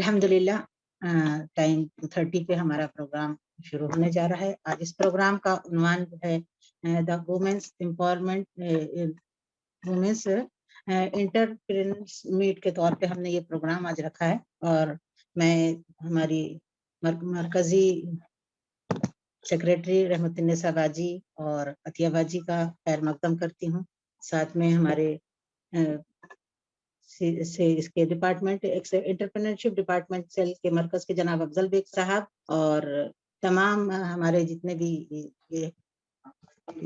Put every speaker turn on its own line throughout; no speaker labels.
अल्हम्दुलिल्लाह टाइम 2:30 पे हमारा प्रोग्राम शुरू होने जा रहा है। आज इस प्रोग्राम का उन्वान जो है the women's empowerment women's entrepreneurs meet के तौर पे हमने ये प्रोग्राम आज रखा है और मैं हमारी मरकजी सेक्रेटरी रहमतुन्निसा बाजी और अतिया बाजी का खैर मकदम करती हूँ। साथ में हमारे से इसके डिपार्टमेंट एंटरप्रेन्योरशिप डिपार्टमेंट सेल के मरकज के जनाब अफजल बेग साहब और तमाम हमारे जितने भी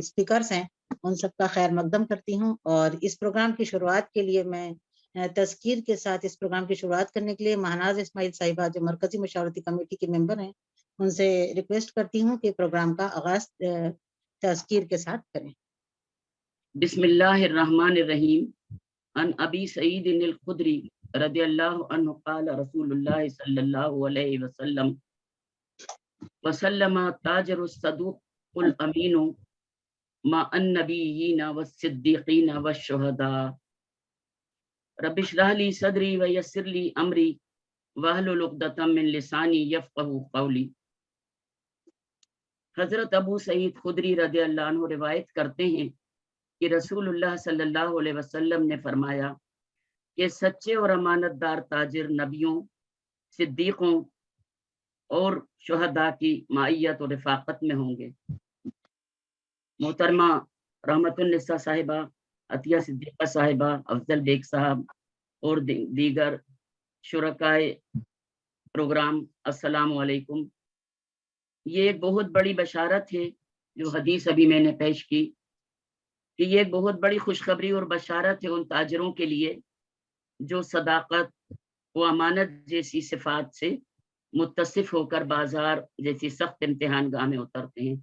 स्पीकर्स हैं उन सबका खैर मकदम करती हूँ। और इस प्रोग्राम की शुरुआत के लिए मैं तज़कीर के साथ इस प्रोग्राम की शुरुआत करने के लिए महानाज इस्माइल साहिबा जो मरकजी मशावरती कमेटी की मेंबर हैं उनसे रिक्वेस्ट करती हूँ कि प्रोग्राम का आगाज तज़कीर के साथ करें।
बिस्मिल्लाहिर्रहमानिर्रहीम। अन अबी सईद अल खुदरी रदियल्लाहु अन्हु क़ाल रसूलुल्लाह सल्लल्लाहु अलैहि वसल्लम वसल्लम ताजरुस सदूक़ुल अमीनु मा अन्नबिय्यीना वस्सिद्दीक़ीना वश्शुहदा रब्बिश्रह ली सदरी व यस्सिर ली अमरी वहलुल उक़दतम मिन लिसानी यफ़क़हू क़ौली। हज़रत अबू सईद खुदरी रदियल्लाहु अन्हु रिवायत करते हैं कि रसूलुल्लाह सल्लल्लाहु अलैहि वसल्लम ने फरमाया कि सच्चे और अमानतदार ताजिर नबियों, सिद्दीकों और शुहदा की माइयत और रिफाकत में होंगे। मोहतरमा रहमतुन्निसा साहिबा, अतिया सिद्दीका साहिबा, अफजल बेग साहब और दीगर शुरकाए प्रोग्राम, अस्सलामु अलैकुम। ये एक बहुत बड़ी बशारत है जो हदीस अभी मैंने पेश की कि ये एक बहुत बड़ी खुशखबरी और बशारत है उन ताजरों के लिए जो सदाकत व अमानत जैसी सिफात से मुत्तसिफ होकर बाजार जैसी सख्त इम्तिहान गाह में उतरते हैं,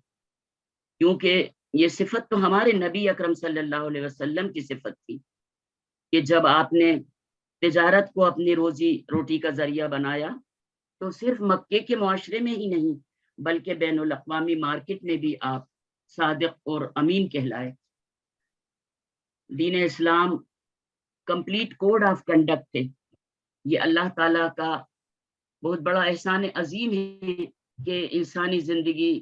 क्योंकि ये सिफत तो हमारे नबी अकरम सल्लल्लाहु अलैहि वसल्लम की सिफत थी कि जब आपने तिजारत को अपनी रोजी रोटी का जरिया बनाया तो सिर्फ मक्के के मुआशरे में ही नहीं बल्कि बैनुल अक़वामी मार्केट में भी आप सादिक और अमीन कहलाए। दीन इस्लाम कंप्लीट कोड ऑफ कंडक्ट है। ये अल्लाह ताला का बहुत बड़ा एहसान अजीम है कि इंसानी जिंदगी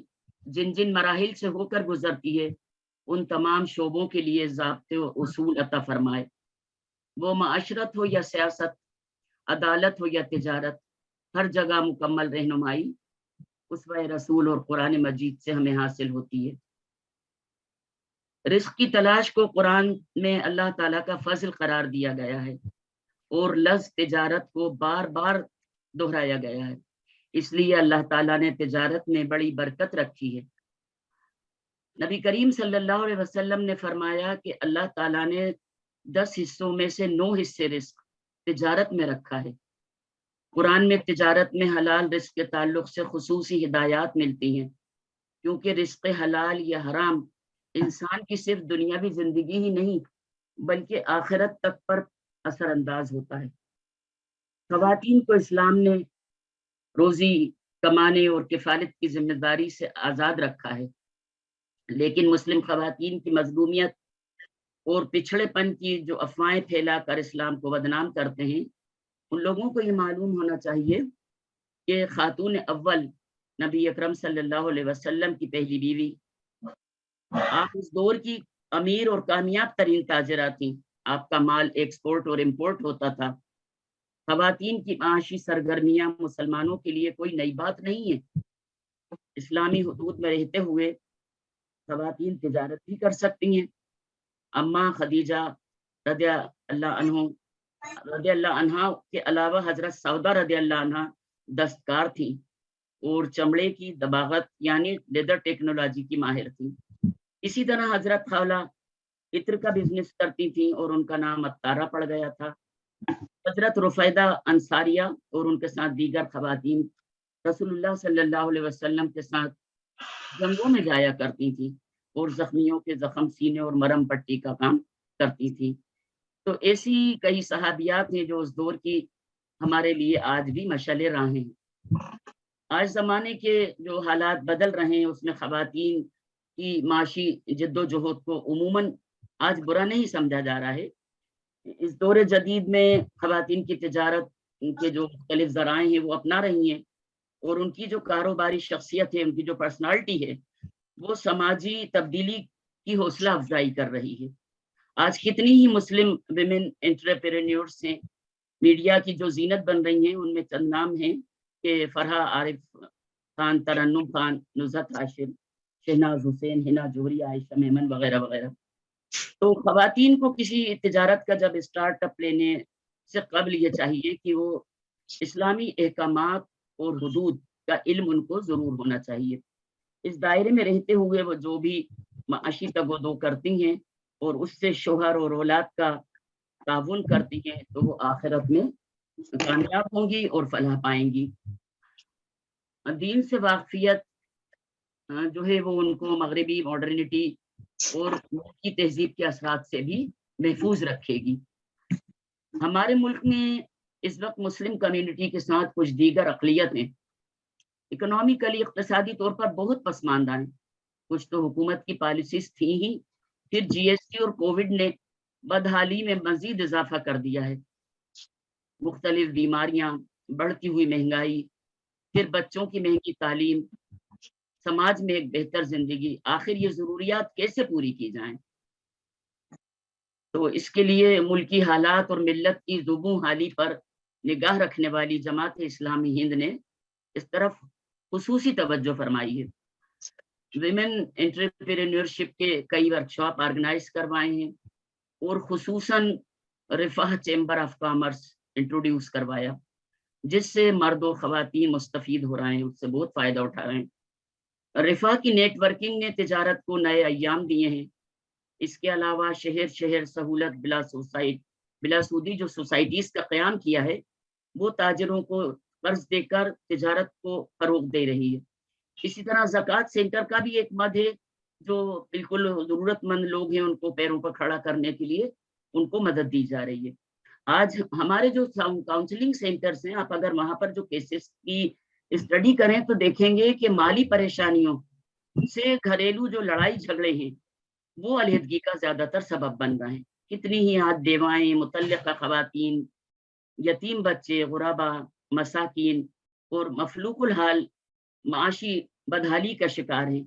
जिन जिन मराहिल से होकर गुजरती है उन तमाम शोबों के लिए ज़ाब्ते व उसूल अता फरमाए। वो माशरत हो या सियासत, अदालत हो या तिजारत, हर जगह मुकम्मल रहनुमाई उसवा रसूल और कुरान मजीद से हमें हासिल होती है। रिस्क की तलाश को कुरान में अल्लाह ताला का फजल करार दिया गया है और लफ्ज़ तिजारत को बार बार दोहराया गया है, इसलिए अल्लाह ताला ने तिजारत में बड़ी बरकत रखी है। नबी करीम सल्लल्लाहु अलैहि वसल्लम ने फरमाया कि अल्लाह ताला ने 10 हिस्सों में से 9 हिस्से रिस्क तिजारत में रखा है। कुरान में तिजारत में हलाल रिस्क के ताल्लुक से खुसूसी हिदायत मिलती हैं, क्योंकि रिस्क हलाल या हराम इंसान की सिर्फ दुनियावी जिंदगी ही नहीं बल्कि आखिरत तक पर असरअंदाज होता है। ख़वातीन को इस्लाम ने रोजी कमाने और किफालत की जिम्मेदारी से आज़ाद रखा है, लेकिन मुस्लिम ख़वातीन की मजलूमियत और पिछड़ेपन की जो अफवाहें फैलाकर इस्लाम को बदनाम करते हैं, उन लोगों को ये मालूम होना चाहिए कि खातून अव्वल नबी अकरम सल्लल्लाहु अलैहि वसल्लम की पहली बीवी, आप उस दौर की अमीर और कामयाब तरीन ताजरा थी। आपका माल एक्सपोर्ट और इम्पोर्ट होता था। ख़वातीन की माशी सरगर्मियां मुसलमानों के लिए कोई नई बात नहीं है। इस्लामी हुदूद में रहते हुए ख़वातीन तिजारत भी कर सकती हैं। अम्मा खदीजा रदियल्लाहु अन्हा के अलावा हजरत सौदा रदियल्लाहु अन्हा दस्तकार थी और चमड़े की दबागत यानी लेदर टेक्नोलॉजी की माहिर थी। इसी तरह हजरत खौला इत्र का बिजनेस करती थी और उनका नाम अत्तारा पड़ गया था। हजरत रुफैदा अंसारिया और उनके साथ दीगर खवातीन रसूलुल्लाह सल्लल्लाहु अलैहि वसल्लम के साथ जंगों में जाया करती थी और जख्मियों के जख्म सीने और मरहम पट्टी का काम करती थी। तो ऐसी कई सहाबियात हैं जो उस दौर की हमारे लिए आज भी मशाले राहें हैं। आज ज़माने के जो हालात बदल रहे हैं उसमें ख़वातीन की माशी जद्दोजहद को उमूमन आज बुरा नहीं समझा जा रहा है। इस दौर जदीद में ख़वातीन की तिजारत ان کے جو مختلف ذرائع ہیں وہ اپنا رہی ہیں، اور ان کی جو کاروباری شخصیت ہے، ان کی جو پرسنالٹی ہے، وہ سماجی تبدیلی کی حوصلہ افزائی کر رہی ہے۔ آج کتنی ہی مسلم ویمن انٹرپرینیورس ہیں، میڈیا کی جو زینت بن رہی ہیں، ان میں چند نام ہیں کہ فرحہ عارف خان، ترنم خان، نزہت ہاشم، شہناز حسین، ہنا جوہری، عائشہ میمن وغیرہ وغیرہ۔ تو خواتین کو کسی تجارت کا جب اسٹارٹ اپ لینے سے قبل یہ چاہیے کہ وہ اسلامی احکامات اور حدود کا علم ان کو ضرور ہونا چاہیے۔ اس دائرے میں رہتے ہوئے وہ جو بھی معاشی تگودو کرتی ہیں اور اس سے شوہر اور اولاد کا تعاون کرتی ہیں، تو وہ آخرت میں کامیاب ہوں گی اور فلاح پائیں گی۔ دین سے واقفیت جو ہے وہ ان کو مغربی ماڈرنٹی اور ملک کی تہذیب کے اثرات سے بھی محفوظ رکھے گی۔ ہمارے ملک میں اس وقت مسلم کمیونٹی کے ساتھ کچھ دیگر اقلیتیں اکنامیکلی، اقتصادی طور پر بہت پسماندہ ہیں۔ کچھ تو حکومت کی پالیسیز تھیں ہی، پھر جی ایس ٹی اور کووڈ نے بدحالی میں مزید اضافہ کر دیا ہے۔ مختلف بیماریاں، بڑھتی ہوئی مہنگائی، پھر بچوں کی مہنگی تعلیم، سماج میں ایک بہتر زندگی، آخر یہ ضروریات کیسے پوری کی جائیں؟ تو اس کے لیے ملکی حالات اور ملت کی زبوں حالی پر نگاہ رکھنے والی جماعت اسلامی ہند نے اس طرف خصوصی توجہ فرمائی ہے۔ ویمن انٹرپرینیورشپ کے کئی ورکشاپ آرگنائز کروائے ہیں، اور خصوصاً رفاہ چیمبر آف کامرس انٹروڈیوس کروایا، جس سے مرد و خواتین مستفید ہو رہے ہیں، اس سے بہت فائدہ اٹھا رہے ہیں۔ رفاہ کی نیٹ ورکنگ نے تجارت کو نئے ایام دیے ہیں۔ اس کے علاوہ شہر شہر سہولت بلا سودی جو سوسائٹیز کا قیام کیا ہے، وہ تاجروں کو قرض دے کر تجارت کو فروغ دے رہی ہے۔ اسی طرح زکوٰۃ سینٹر کا بھی ایک مد ہے، جو بالکل ضرورت مند لوگ ہیں ان کو پیروں پر کھڑا کرنے کے لیے ان کو مدد دی جا رہی ہے۔ آج ہمارے جو کاؤنسلنگ سینٹرز ہیں، آپ اگر وہاں پر جو کیسز کی اسٹڈی کریں تو دیکھیں گے کہ مالی پریشانیوں سے گھریلو جو لڑائی جھگڑے ہیں، وہ علیحدگی کا زیادہ تر سبب بن رہے ہیں۔ کتنی ہی آج بیوائیں، مطلقہ خواتین، یتیم بچے، غربا، مساکین اور مفلوق الحال معاشی بدحالی کا شکار ہیں۔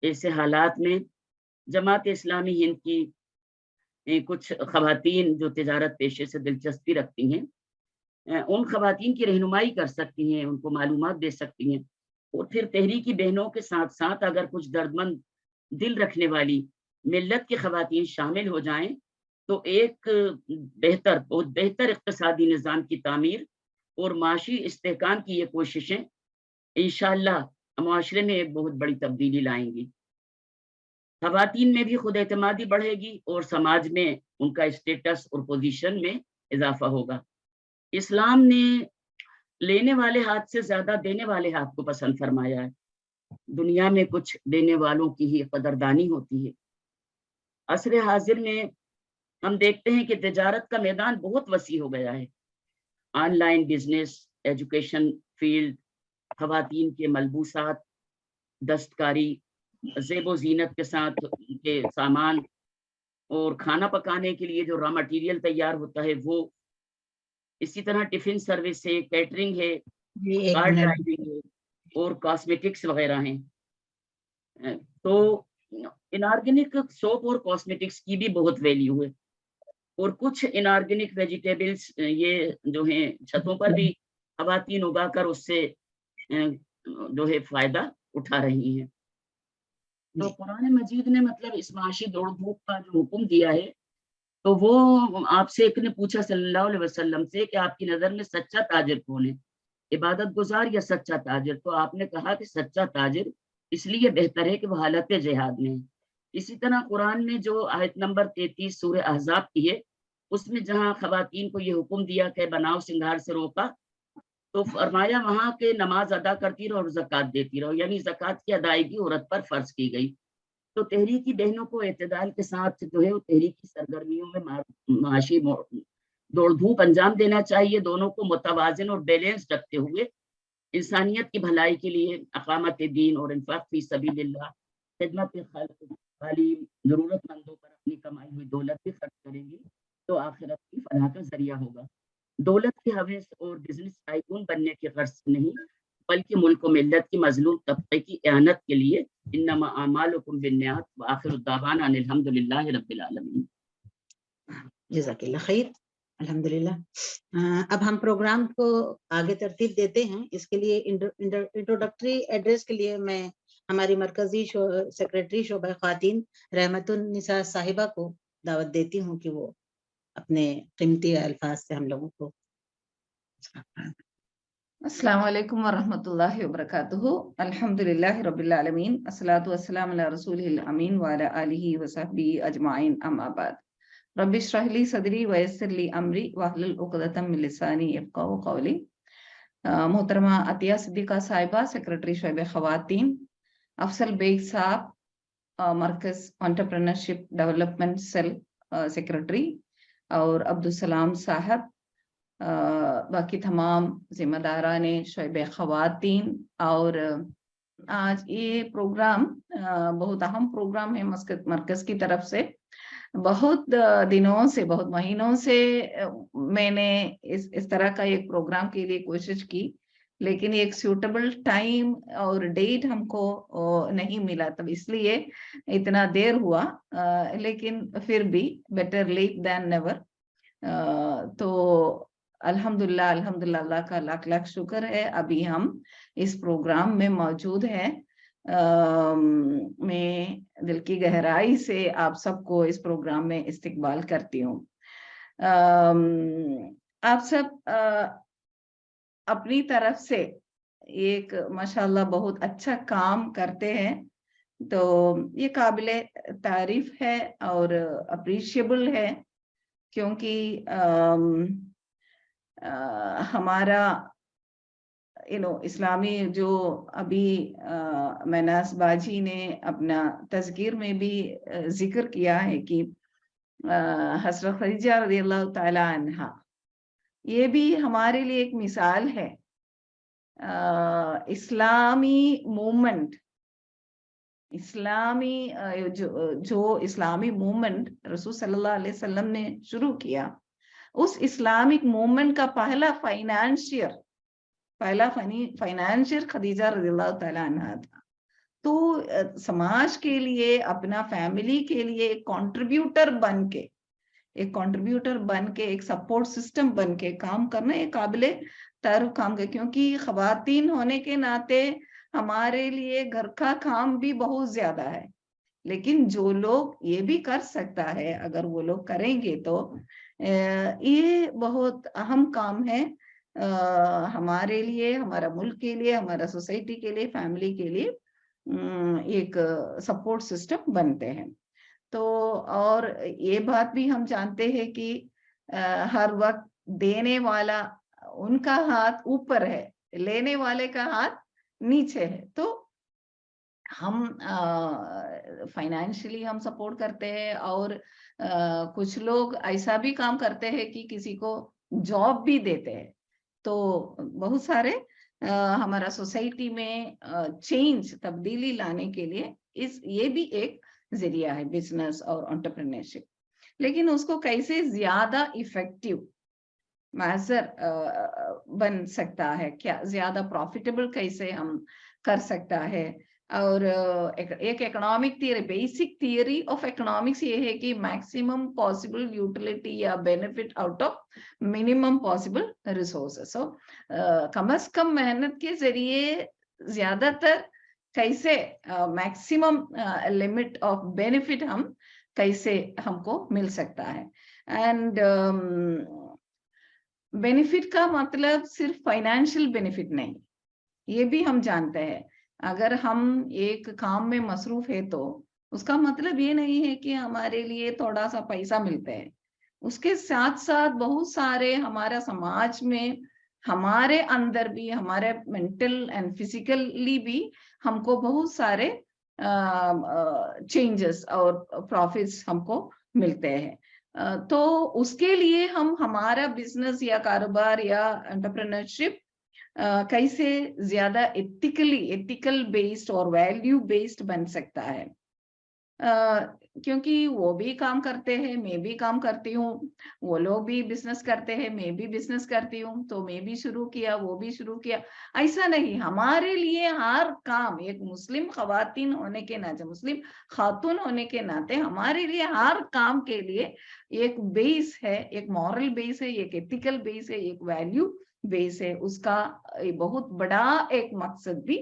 ایسے حالات میں جماعت اسلامی ہند کی کچھ خواتین جو تجارت پیشے سے دلچسپی رکھتی ہیں، ان خواتین کی رہنمائی کر سکتی ہیں، ان کو معلومات دے سکتی ہیں، اور پھر تحریکی بہنوں کے ساتھ ساتھ اگر کچھ دردمند دل رکھنے والی ملت کی خواتین شامل ہو جائیں تو ایک بہت بہتر اقتصادی نظام کی تعمیر اور معاشی استحکام کی یہ کوششیں انشاءاللہ معاشرے میں ایک بہت بڑی تبدیلی لائیں گی۔ خواتین میں بھی خود اعتمادی بڑھے گی اور سماج میں ان کا اسٹیٹس اور پوزیشن میں اضافہ ہوگا۔ اسلام نے لینے والے ہاتھ سے زیادہ دینے والے ہاتھ کو پسند فرمایا ہے۔ دنیا میں کچھ دینے والوں کی ہی قدردانی ہوتی ہے۔ عصر حاضر میں ہم دیکھتے ہیں کہ تجارت کا میدان بہت وسیع ہو گیا ہے۔ On line business, education field, خواتین کے ملبوسات، دستکاری، زیب و زینت کے ساتھ کے سامان، اور کھانا پکانے کے لیے جو را مٹیریل تیار ہوتا ہے وہ، اسی طرح ٹفن سروس ہے، کیٹرنگ ہے، کار ڈرائیونگ ہے، اور کاسمیٹکس وغیرہ ہیں۔ تو انارگینک سوپ اور کاسمیٹکس کی بھی بہت ویلیو ہے، اور کچھ انارگینک ویجیٹیبلز یہ جو ہیں چھتوں پر بھی خواتین اگا کر اس سے جو ہے فائدہ اٹھا رہی ہیں۔ تو قرآن مجید نے مطلب اس معاشی دوڑ دھوپ کا جو حکم دیا ہے، تو وہ آپ سے ایک نے پوچھا صلی اللہ علیہ وسلم سے کہ آپ کی نظر میں سچا تاجر کون ہے، عبادت گزار یا سچا تاجر؟ تو آپ نے کہا کہ سچا تاجر اس لیے بہتر ہے کہ وہ حالت جہاد میں ہے۔ اسی طرح قرآن نے جو آیت نمبر 33 سورہ احزاب کی ہے، اس میں جہاں خواتین کو یہ حکم دیا کہ بناؤ سنگار سے روکا، تو فرمایا وہاں کے نماز ادا کرتی رہو اور زکوٰۃ دیتی رہو، یعنی زکوٰۃ کی ادائیگی عورت پر فرض کی گئی۔ تو تحریکی بہنوں کو اعتدال کے ساتھ جو ہے وہ تحریکی سرگرمیوں میں معاشی دوڑ دھوپ انجام دینا چاہیے، دونوں کو متوازن اور بیلنس رکھتے ہوئے انسانیت کی بھلائی کے لیے اقامت دین اور انفاق فی سبیل اللہ، خدمت خلق، تعلیم، ضرورت مندوں پر اپنی کمائی ہوئی دولت بھی خرچ کریں گی تو آخرت کی فلاح کا ذریعہ ہوگا۔ دولت کے کی حویث اور بزنس ٹائکون بننے کی غرض سے نہیں، بلکہ ملک و ملت کی مظلوم طبقے کی اعانت کے لیے۔ انما اعمالکم بالنیات وآخر الدعوانا ان الحمدللہ رب العالمین۔
جزاک اللہ خیر، الحمدللہ۔ اب ہم پروگرام کو آگے ترتیب دیتے ہیں۔ اس کے لیے انٹروڈکٹری ایڈریس کے لیے میں ہماری مرکزی سیکریٹری شعبہ خواتین رحمت النساء صاحبہ کو دعوت دیتی ہوں کہ وہ اپنے قیمتی الفاظ سے ہم لوگوں کو۔
السلام علیکم ورحمۃ اللہ وبرکاتہ۔ الحمدللہ رب العالمین، الصلاۃ والسلام علی رسولہ الامین وعلی آلہ وصحبہ اجمعین، اما بعد۔ رب اشرح لی صدری ویسر لی امری واحلل عقدۃ من لسانی یفقہوا قولی۔ محترمہ عطیہ صدیقہ صاحبہ، سیکریٹری شعبہ خواتین، افضل بیگ صاحب، مرکز انٹرپرینرشپ ڈیولپمنٹ سیل سیکریٹری، اور عبدالسلام صاحب، باقی تمام ذمہ داران شعبہ خواتین۔ اور آج یہ پروگرام بہت اہم پروگرام ہے مرکز کی طرف سے۔ بہت دنوں سے، بہت مہینوں سے میں نے اس طرح کا ایک پروگرام کے لیے کوشش کی، لیکن ایک سیوٹیبل ٹائم اور ڈیٹ ہم کو نہیں ملا، تب اس لیے اتنا دیر ہوا، لیکن پھر بھی بیٹر لیٹ دین نیور۔ تو الحمدللہ اللہ کا لاکھ لاکھ شکر ہے، ابھی ہم اس پروگرام میں موجود ہیں۔ میں دل کی گہرائی سے آپ سب کو اس پروگرام میں استقبال کرتی ہوں۔ آپ سب اپنی طرف سے ایک ماشاءاللہ بہت اچھا کام کرتے ہیں، تو یہ قابل تعریف ہے اور اپریشیبل ہے، کیونکہ ہمارا اسلامی جو ابھی مناس باجی نے اپنا تذکیر میں بھی ذکر کیا ہے کہ حضرت خدیجہ رضی اللہ تعالی عنہا، یہ بھی ہمارے لیے ایک مثال ہے۔ اسلامی موومنٹ، جو اسلامی موومنٹ رسول صلی اللہ علیہ وسلم نے شروع کیا، اس اسلامک موومنٹ کا پہلا فائنانشیر خدیجہ رضی اللہ تعالیٰ عنہ تھا۔ تو سماج کے لیے، اپنا فیملی کے لیے ایک کنٹریبیوٹر بن کے ایک سپورٹ سسٹم بن کے کام کرنا ایک قابل تعریف کام ہے، کیونکہ خواتین ہونے کے ناطے ہمارے لیے گھر کا کام بھی بہت زیادہ ہے، لیکن جو لوگ یہ بھی کر سکتا ہے، اگر وہ لوگ کریں گے تو یہ بہت اہم کام ہے ہمارے لیے، ہمارا ملک کے لیے، ہمارا سوسائٹی کے لیے، فیملی کے لیے ایک سپورٹ سسٹم بنتے ہیں۔ تو اور یہ بات بھی ہم جانتے ہیں کہ ہر وقت دینے والا ان کا ہاتھ اوپر ہے، لینے والے کا ہاتھ نیچے ہے۔ تو ہم فائنینشلی ہم سپورٹ کرتے ہیں، اور کچھ لوگ ایسا بھی کام کرتے ہیں کہ کسی کو جاب بھی دیتے ہیں۔ تو بہت سارے ہمارا سوسائٹی میں تبدیلی لانے کے لیے یہ بھی ایک ذریعہ ہے، بزنس اور انٹرپرینرشپ۔ لیکن اس کو کیسے زیادہ ایفیکٹیو میسر بن سکتا ہے، کیا زیادہ پروفیٹیبل کیسے ہم کر سکتا ہے، اور ایک economic theory, basic theory of economics یہ ہے کہ میکسیمم پاسبل یوٹیلیٹی یا benefit out of minimum possible resources. So کم از کم محنت کے ذریعے زیادہ تر کیسے میکسیمم لمٹ آف بینیفٹ کیسے ہم کو مل سکتا ہے۔ اینڈ بینیفٹ کا مطلب صرف فائنینشیل بینیفٹ نہیں، یہ بھی ہم جانتے ہیں۔ اگر ہم ایک کام میں مصروف ہے تو اس کا مطلب یہ نہیں ہے کہ ہمارے لیے تھوڑا سا پیسہ ملتا ہے، اس کے ساتھ ساتھ بہت سارے ہمارا سماج میں، ہمارے اندر بھی، ہمارے مینٹل اینڈ فزیکلی بھی ہم کو بہت سارے چینجز اور پروفٹس ہم کو ملتے ہیں۔ تو اس کے لیے ہمارا بزنس یا کاروبار یا انٹرپرینرشپ کیسے زیادہ ایتھیکل بیسڈ اور ویلیو بیسڈ بن سکتا ہے۔ क्योंकि वो भी काम करते हैं, मैं भी काम करती हूँ, वो लोग भी बिजनेस करते हैं, मैं भी बिजनेस करती हूँ, तो मैं भी शुरू किया, वो भी शुरू किया, ऐसा नहीं। हमारे लिए हर काम, एक मुस्लिम खवातीन होने के नाते, मुस्लिम खातून होने के नाते, हमारे लिए हर काम के लिए एक बेस है, एक मॉरल बेस है, एक एथिकल बेस है, एक वैल्यू बेस है, उसका बहुत बड़ा एक मकसद भी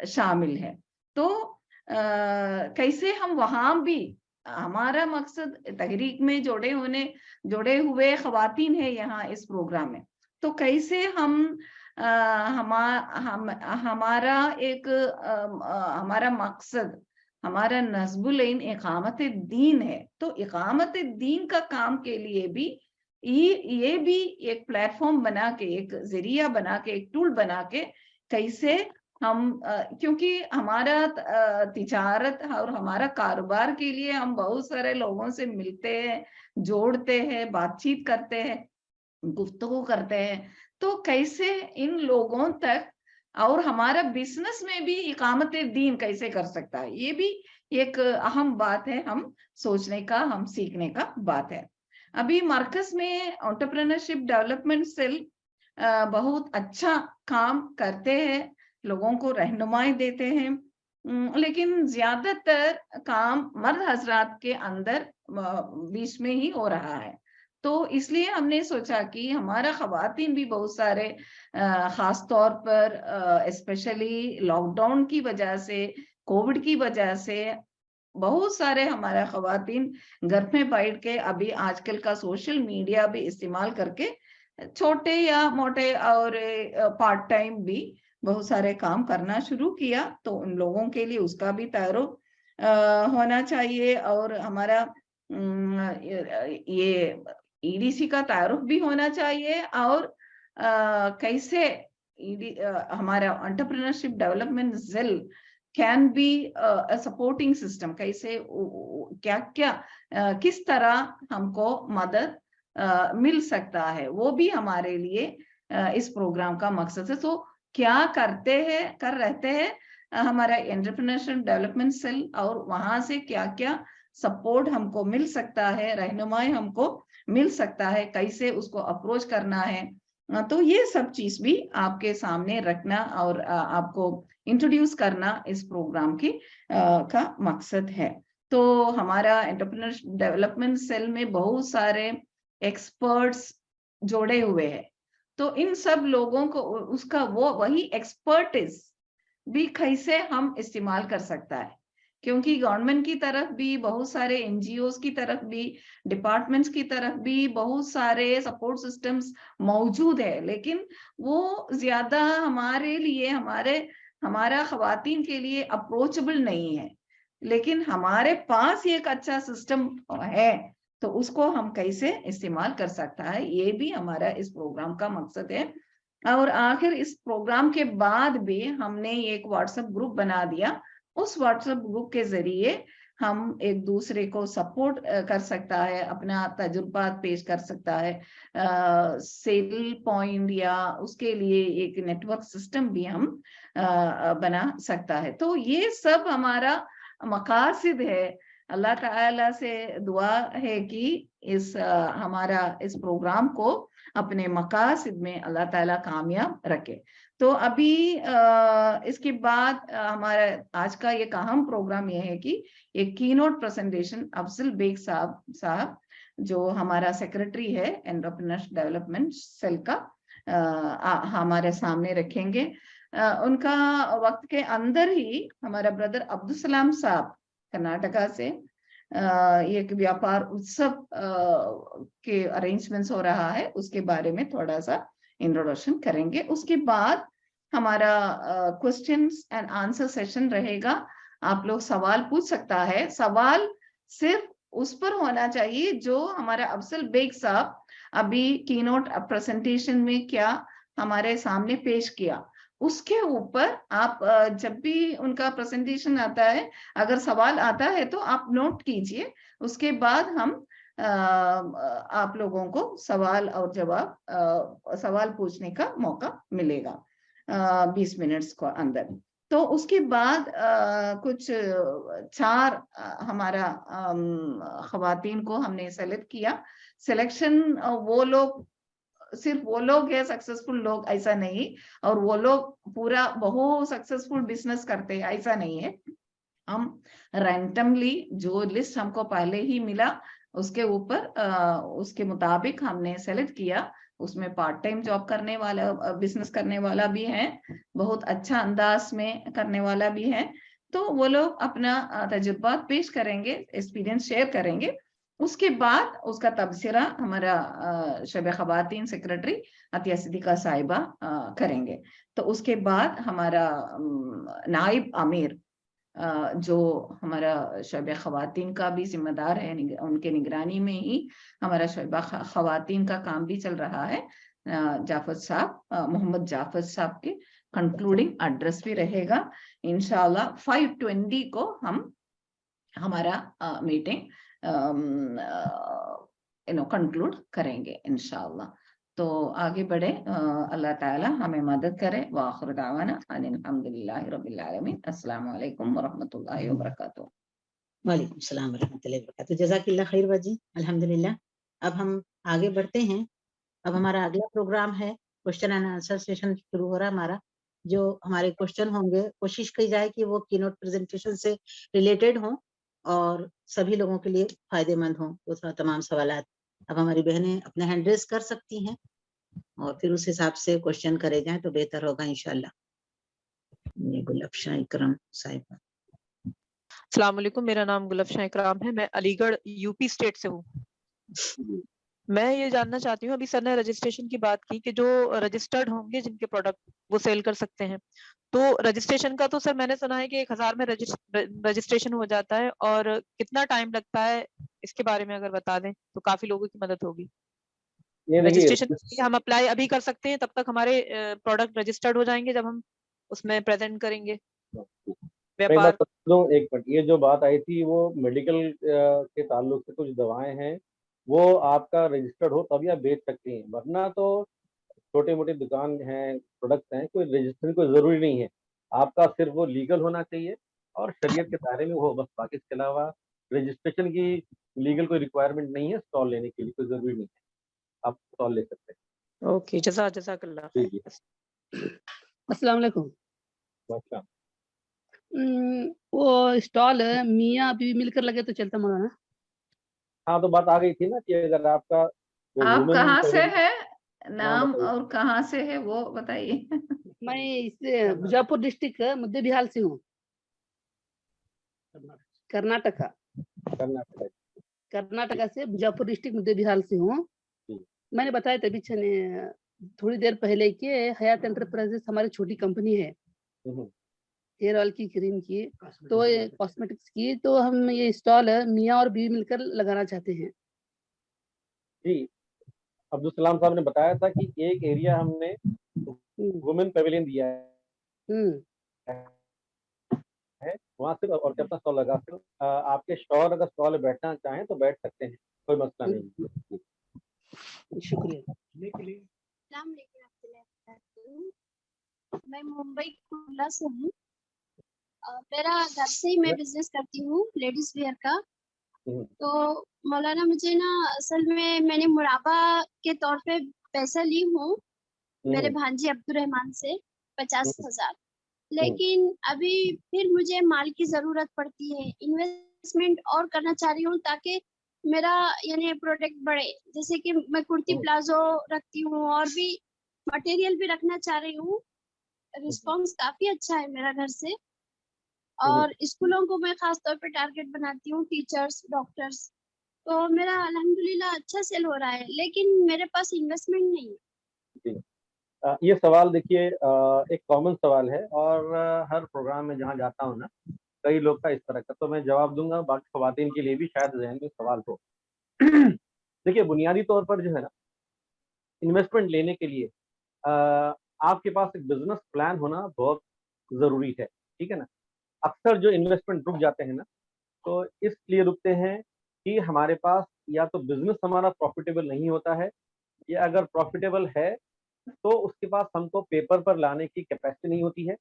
शामिल है। तो कैसे हम वहां भी, हमारा मकसद तहरीक में जुड़े हुए खवातीन है यहाँ इस प्रोग्राम में, तो कैसे हम हमारा एक हमारा मकसद, हमारा नस्बुल इन इकामत दीन है, तो इकामत दीन का काम के लिए भी ये भी एक प्लेटफॉर्म बना के, एक जरिया बना के, एक टूल बना के, कैसे हम क्योंकि हमारा तिजारत और हमारा कारोबार के लिए हम बहुत सारे लोगों से मिलते हैं, जोड़ते हैं, बातचीत करते हैं, गुफ्तगू करते हैं, तो कैसे इन लोगों तक, और हमारा बिजनेस में भी इकामत दीन कैसे कर सकता है, ये भी एक अहम बात है, हम सोचने का, हम सीखने का बात है। अभी मरकज में एंटरप्रेन्योरशिप डेवलपमेंट सेल बहुत अच्छा काम करते हैं, लोगों को रहनुमाई देते हैं, लेकिन ज्यादातर काम मर्द हजरात के अंदर बीच में ही हो रहा है। तो इसलिए हमने सोचा कि हमारा खवातीन भी बहुत सारे खास तौर पर स्पेशली लॉकडाउन की वजह से, कोविड की वजह से, बहुत सारे हमारा खवातीन घर में बैठ के अभी आजकल का सोशल मीडिया भी इस्तेमाल करके छोटे या मोटे और पार्ट टाइम भी बहुत सारे काम करना शुरू किया, तो उन लोगों के लिए उसका भी तारुफ होना चाहिए, और हमारा ये ईडीसी का तारुफ भी होना चाहिए, और कैसे हमारा entrepreneurship development cell can be a supporting system, कैसे क्या क्या किस तरह हमको मदद मिल सकता है, वो भी हमारे लिए इस प्रोग्राम का मकसद है। तो क्या कर रहते हैं हमारा एंटरप्रेन्योरशिप डेवलपमेंट सेल, और वहां से क्या क्या सपोर्ट हमको मिल सकता है, रहनुमाई हमको मिल सकता है, कैसे उसको अप्रोच करना है, तो ये सब चीज भी आपके सामने रखना और आपको इंट्रोड्यूस करना इस प्रोग्राम की का मकसद है। तो हमारा एंटरप्रेन्योरशिप डेवलपमेंट सेल में बहुत सारे एक्सपर्ट्स जोड़े हुए हैं, तो इन सब लोगों को उसका वही एक्सपर्टिस भी कैसे हम इस्तेमाल कर सकता है, क्योंकि गवर्नमेंट की तरफ भी, बहुत सारे एनजीओ की तरफ भी, डिपार्टमेंट्स की तरफ भी बहुत सारे सपोर्ट सिस्टम्स मौजूद है, लेकिन वो ज्यादा हमारे लिए, हमारा खवातीन के लिए अप्रोचेबल नहीं है। लेकिन हमारे पास एक अच्छा सिस्टम है, तो उसको हम कैसे इस्तेमाल कर सकता है, ये भी हमारा इस प्रोग्राम का मकसद है। और आखिर इस प्रोग्राम के बाद भी हमने एक व्हाट्सएप ग्रुप बना दिया, उस व्हाट्सएप ग्रुप के जरिए हम एक दूसरे को सपोर्ट कर सकता है, अपना तजुर्बा पेश कर सकता है, सेल पॉइंट या उसके लिए एक नेटवर्क सिस्टम भी हम बना सकता है। तो ये सब हमारा मकासद है। अल्लाह ताला से दुआ है कि हमारा इस प्रोग्राम को अपने मकासद में अल्लाह ताला कामयाब रखे। तो अभी इसके बाद हमारा आज का एक अहम प्रोग्राम यह है कि एक कीनोट प्रेजेंटेशन अफजल बेग साहब जो हमारा सेक्रेटरी है एंटरप्रेन्योरशिप डेवलपमेंट सेल का, हमारे सामने रखेंगे। उनका वक्त के अंदर ही हमारा ब्रदर अब्दुल सलाम साहब कर्नाटका से एक व्यापार उत्सव के अरेंजमेंट्स हो रहा है, उसके बारे में थोड़ा सा इंट्रोडक्शन करेंगे। उसके बाद हमारा क्वेश्चंस एंड आंसर सेशन रहेगा। आप लोग सवाल पूछ सकता है, सवाल सिर्फ उस पर होना चाहिए जो हमारा अफजल बेग साहब अभी कीनोट प्रेजेंटेशन में क्या हमारे सामने पेश किया, उसके ऊपर आप जब भी उनका प्रेजेंटेशन आता है, अगर सवाल आता है तो आप नोट कीजिए, उसके बाद हम आप लोगों को सवाल और जवाब सवाल पूछने का मौका मिलेगा 20 मिनट्स को अंदर। تو اس کے بعد کچھ 4 ہمارا خواتین کو ہم نے سلیکٹ کیا. سلیکشن وہ لوگ صرف وہ لوگ ہیں سکسیسفل لوگ ایسا نہیں, اور وہ لوگ پورا بہت سکسیسفل بزنس کرتے ہیں ایسا نہیں ہے. ہم رینڈملی جو لسٹ ہم کو پہلے ہی ملا اس کے اوپر اس کے مطابق ہم نے سلیکٹ کیا. اس میں پارٹ ٹائم جاب کرنے والا, بزنس کرنے والا بھی ہے, بہت اچھا انداز میں کرنے والا بھی ہے. تو وہ لوگ اپنا تجربات پیش کریں گے, ایکسپیرینس شیئر کریں گے. اس کے بعد اس کا تبصرہ ہمارا شعبہ خواتین سیکرٹری عطیہ صدیقہ صاحبہ کریں گے. تو اس کے بعد ہمارا نائب امیر جو ہمارا شعبہ خواتین کا بھی ذمہ دار ہے, ان کے نگرانی میں ہی ہمارا شعبہ خواتین کا کام بھی چل رہا ہے, جعفر صاحب, محمد جعفر صاحب کے کنکلوڈنگ ایڈریس بھی رہے گا. انشاءاللہ 5/20 کو ہم ہمارا میٹنگ کنکلوڈ کریں گے انشاءاللہ. تو آگے بڑھے, اللہ تعالی ہمیں مدد کرے. وآخر دعوانا ان الحمدللہ رب العالمین. السلام علیکم ورحمۃ اللہ وبرکاتہ.
وعلیکم السلام ورحمۃ اللہ وبرکاتہ. جزاک اللہ خیر باجی. الحمدللہ. اب ہم آگے بڑھتے ہیں. اب ہمارا اگلا پروگرام ہے کوشچن اینڈ آنسر سیشن شروع ہو رہا ہے ہمارا. جو ہمارے کوشچن ہوں گے کوشش کی جائے کہ وہ کی نوٹ پریزنٹیشن سے ریلیٹڈ ہوں اور سبھی لوگوں کے لیے فائدے مند ہوں. وہ تمام سوالات اب ہماری بہنیں اپنا ہینڈ ریز کر سکتی ہیں اور پھر اس حساب سے کوشچن کرے جائیں تو بہتر ہوگا انشاءاللہ. گلفشاں اکرم صاحبہ.
السلام علیکم, میرا نام گلفشاں اکرام ہے, میں علی گڑھ یو پی اسٹیٹ سے ہوں. میں یہ جاننا چاہتی ہوں, ابھی سر نے رجسٹریشن کی بات کی کہ جو رجسٹرڈ ہوں گے جن کے پروڈکٹ وہ سیل کر سکتے ہیں, تو رجسٹریشن کا تو سر میں نے سنا ہے کہ 1000 میں رجسٹریشن ہو جاتا ہے, اور کتنا ٹائم لگتا ہے اس کے بارے میں اگر بتا دیں تو کافی لوگوں کی مدد ہوگی. رجسٹریشن ہم اپلائی ابھی کر سکتے ہیں, تب تک ہمارے پروڈکٹ رجسٹرڈ ہو جائیں گے جب ہم اس میں پریزنٹ کریں گے ویپار.
ایک منٹ, یہ جو بات آئی تھی وہ میڈیکل کے تعلق سے کچھ دوائیں ہیں وہ آپ کا رجسٹرڈ ہو تبھی آپ بیچ سکتے ہیں, ورنہ تو چھوٹے موٹے دکان ہیں, پروڈکٹس ہیں, کوئی رجسٹریشن کوئی ضروری نہیں ہے. آپ کا صرف وہ لیگل ہونا چاہیے اور شریعت کے دائرے میں ہو بس. باقی اس کے علاوہ رجسٹریشن کی لیگل کوئی ریکوائرمنٹ نہیں ہے, اسٹال لینے کے لیے کوئی ضروری نہیں ہے, آپ اسٹال لے سکتے ہیں.
اوکے, جزاک اللہ.
جی.
السلام علیکم.
اچھا,
وہ اسٹال میاں بیوی مل کر لگے تو چلتا مولانا؟
ہاں, تو بات آ گئی تھی نا کہ اگر آپ کا
آپ کہاں سے ہے, نام اور کہاں سے ہے وہ بتائیے.
میں اس بجاپور ڈسٹرکٹ مدھے بہار سے ہوں, کرناٹکا سے بجاپور ڈسٹرکٹ مدھے بہار سے ہوں. میں نے بتایا تبھی تھوڑی دیر پہلے کہ حیات انٹرپرائزز ہماری چھوٹی کمپنی ہے ہیئر آئل کی, کریم کی, تو کاسمیٹکس کی, تو ہم یہ اسٹال میاں اور بیوی مل کر لگانا چاہتے ہیں.
جی, عبدالسلام صاحب نے بتایا تھا کہ ایک ایریا ہم نے وومن پیویلین دیا ہے, وہاں سے اور کتنا اسٹال لگا سکتے. آپ کے شوہر اگر اسٹال میں بیٹھنا چاہیں تو بیٹھ سکتے ہیں, کوئی مسئلہ نہیں.
شکریہ.
السلام علیکم. میں ممبئی کھلا سے ہوں. میرا گھر سے ہی میں بزنس کرتی ہوں لیڈیز ویئر کا. تو مولانا مجھے نا اصل میں نے مراقبہ کے طور پہ پیسہ لی ہوں میرے بھانجی عبدالرحمان سے 50,000, لیکن ابھی پھر مجھے مال کی ضرورت پڑتی ہے, انویسٹمنٹ اور کرنا چاہ رہی ہوں تاکہ میرا یعنی پروڈکٹ بڑھے. جیسے کہ میں کرتی پلازو رکھتی ہوں اور بھی مٹیریل بھی رکھنا چاہ رہی ہوں. رسپانس کافی اچھا ہے میرا گھر سے, اور اسکولوں کو میں خاص طور پہ ٹارگیٹ بناتی ہوں, ٹیچرز, ڈاکٹرز. تو میرا الحمدللہ اچھا سیل ہو رہا ہے, لیکن میرے پاس انویسٹمنٹ نہیں ہے.
یہ سوال دیکھیے ایک کامن سوال ہے, اور ہر پروگرام میں جہاں جاتا ہوں نا کئی لوگ کا اس طرح کا, تو میں جواب دوں گا. باقی خواتین کے لیے بھی شاید ذہن میں سوال ہو. دیکھیے, بنیادی طور پر جو ہے نا انویسٹمنٹ لینے کے لیے آپ کے پاس ایک بزنس پلان ہونا بہت ضروری ہے, ٹھیک ہے نا. اکثر جو انویسٹمنٹ رک جاتے ہیں نا تو اس لیے رکتے ہیں کہ ہمارے پاس یا تو بزنس ہمارا پروفیٹیبل نہیں ہوتا ہے, یا اگر پروفیٹیبل ہے تو اس کے پاس ہم کو پیپر پر لانے کی کیپیسٹی نہیں ہوتی ہے,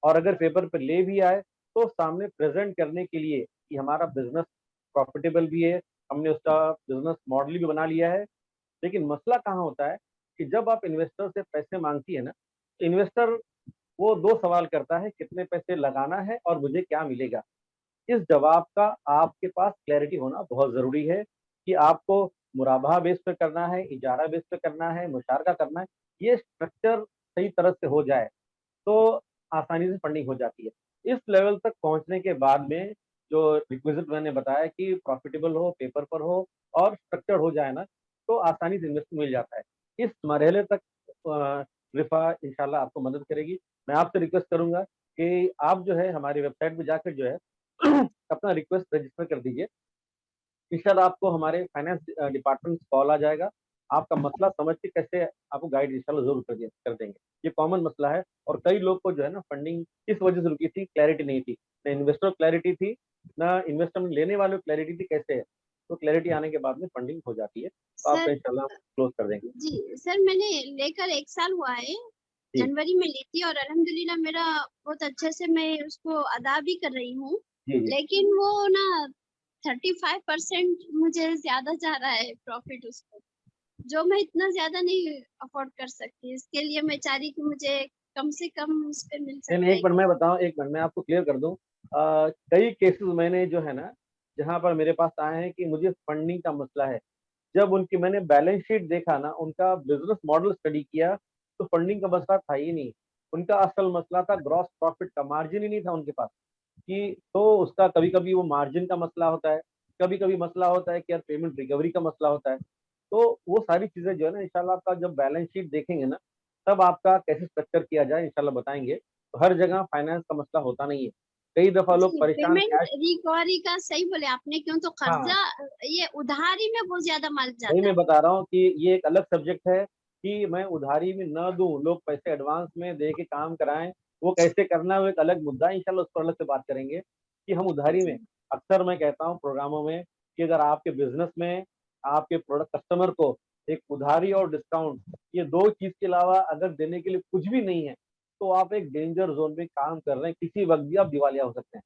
और अगर पेपर पे ले भी आए तो सामने प्रेजेंट करने के लिए कि हमारा बिजनेस प्रॉफिटेबल भी है, हमने उसका बिजनेस मॉडल भी बना लिया है। लेकिन मसला कहाँ होता है कि जब आप इन्वेस्टर से पैसे मांगती है ना, इन्वेस्टर वो 2 सवाल करता है, कितने पैसे लगाना है और मुझे क्या मिलेगा। इस जवाब का आपके पास क्लैरिटी होना बहुत ज़रूरी है कि आपको मुराबाहा बेस पे करना है, इजारा बेस पे करना है, मुशारका करना है। ये स्ट्रक्चर सही तरह से हो जाए तो आसानी से फंडिंग हो जाती है। इस लेवल तक पहुंचने के बाद में जो रिक्विजिट मैंने बताया कि प्रॉफिटेबल हो, पेपर पर हो और स्ट्रक्चर हो जाए ना, तो आसानी से इन्वेस्ट मिल जाता है। इस मरहले तक रिफा इंशाल्लाह आपको मदद करेगी। मैं आपसे रिक्वेस्ट करूंगा कि आप जो है हमारी वेबसाइट पे जाकर जो है अपना रिक्वेस्ट रजिस्टर कर दीजिए। इंशाल्लाह आपको हमारे फाइनेंस डिपार्टमेंट से कॉल आ जाएगा, आपका मसला समझ के कैसे आपको गाइड इंशाल्लाह जरूर कर देंगे। ये कॉमन मसला है और कई लोग को जो है ना फंडिंग इस वजह से रुकी थी, क्लैरिटी नहीं थी, ना इन्वेस्टर क्लैरिटी थी, ना इन्वेस्टमेंट लेने वाले क्लैरिटी थी कैसे है। तो क्लैरिटी आने के बाद में फंडिंग हो जाती है, तो आपका इंशाल्लाह क्लोज कर देंगे।
जी सर, मैंने लेकर 1 साल हुआ है, जनवरी में ली थी और अल्हम्दुलिल्लाह मेरा बहुत अच्छे से मैं उसको अदा भी कर रही हूँ। लेकिन वो ना 35% मुझे ज्यादा जा रहा है प्रॉफिट उसको, जो मैं इतना ज्यादा नहीं अफोर्ड कर सकती। इसके लिए मैं चाह रही कि मुझे कम से कम उस पे मिल सकता है।
एक बार मैं बताऊं, एक बार मैं आपको क्लियर कर दूं, कई केसेस मैंने जो है ना जहां पर मेरे पास आए हैं कि मुझे फंडिंग का मसला है, जब उनकी मैंने बैलेंस शीट देखा ना, उनका बिजनेस मॉडल स्टडी किया तो फंडिंग का मसला था ही नहीं। उनका असल मसला था ग्रॉस प्रॉफिट का, मार्जिन ही नहीं था उनके पास कि, तो उसका कभी कभी वो मार्जिन का मसला होता है, कभी कभी मसला होता है कि यार पेमेंट रिकवरी का मसला होता है। तो वो सारी चीजें जो है ना इंशाल्लाह आपका जब बैलेंस शीट देखेंगे ना, तब आपका कैसे स्ट्रक्चर किया जाए इंशाल्लाह बताएंगे। तो हर जगह फाइनेंस का मसला होता नहीं है, कई दफा लोग परेशान
पेमेंट रिकवरी का सही बोले आपने, क्यों तो कर्जा ये उधारी में बहुत ज्यादा माल जाता है।
मैं बता रहा हूँ कि ये एक अलग सब्जेक्ट है कि मैं उधारी में न दूं, लोग पैसे एडवांस में दे के काम कराएं, वो कैसे करना है वो एक अलग मुद्दा है, इंशाल्लाह उस पर अलग से बात करेंगे कि हम उधारी में। अक्सर मैं कहता हूँ प्रोग्रामों में कि अगर आपके बिजनेस में आपके प्रोडक्ट कस्टमर को एक उधारी और डिस्काउंट, ये 2 चीज के अलावा अगर देने के लिए कुछ भी नहीं है, तो आप एक डेंजर जोन में काम कर रहे हैं, किसी वक्त भी आप दिवालिया हो सकते हैं।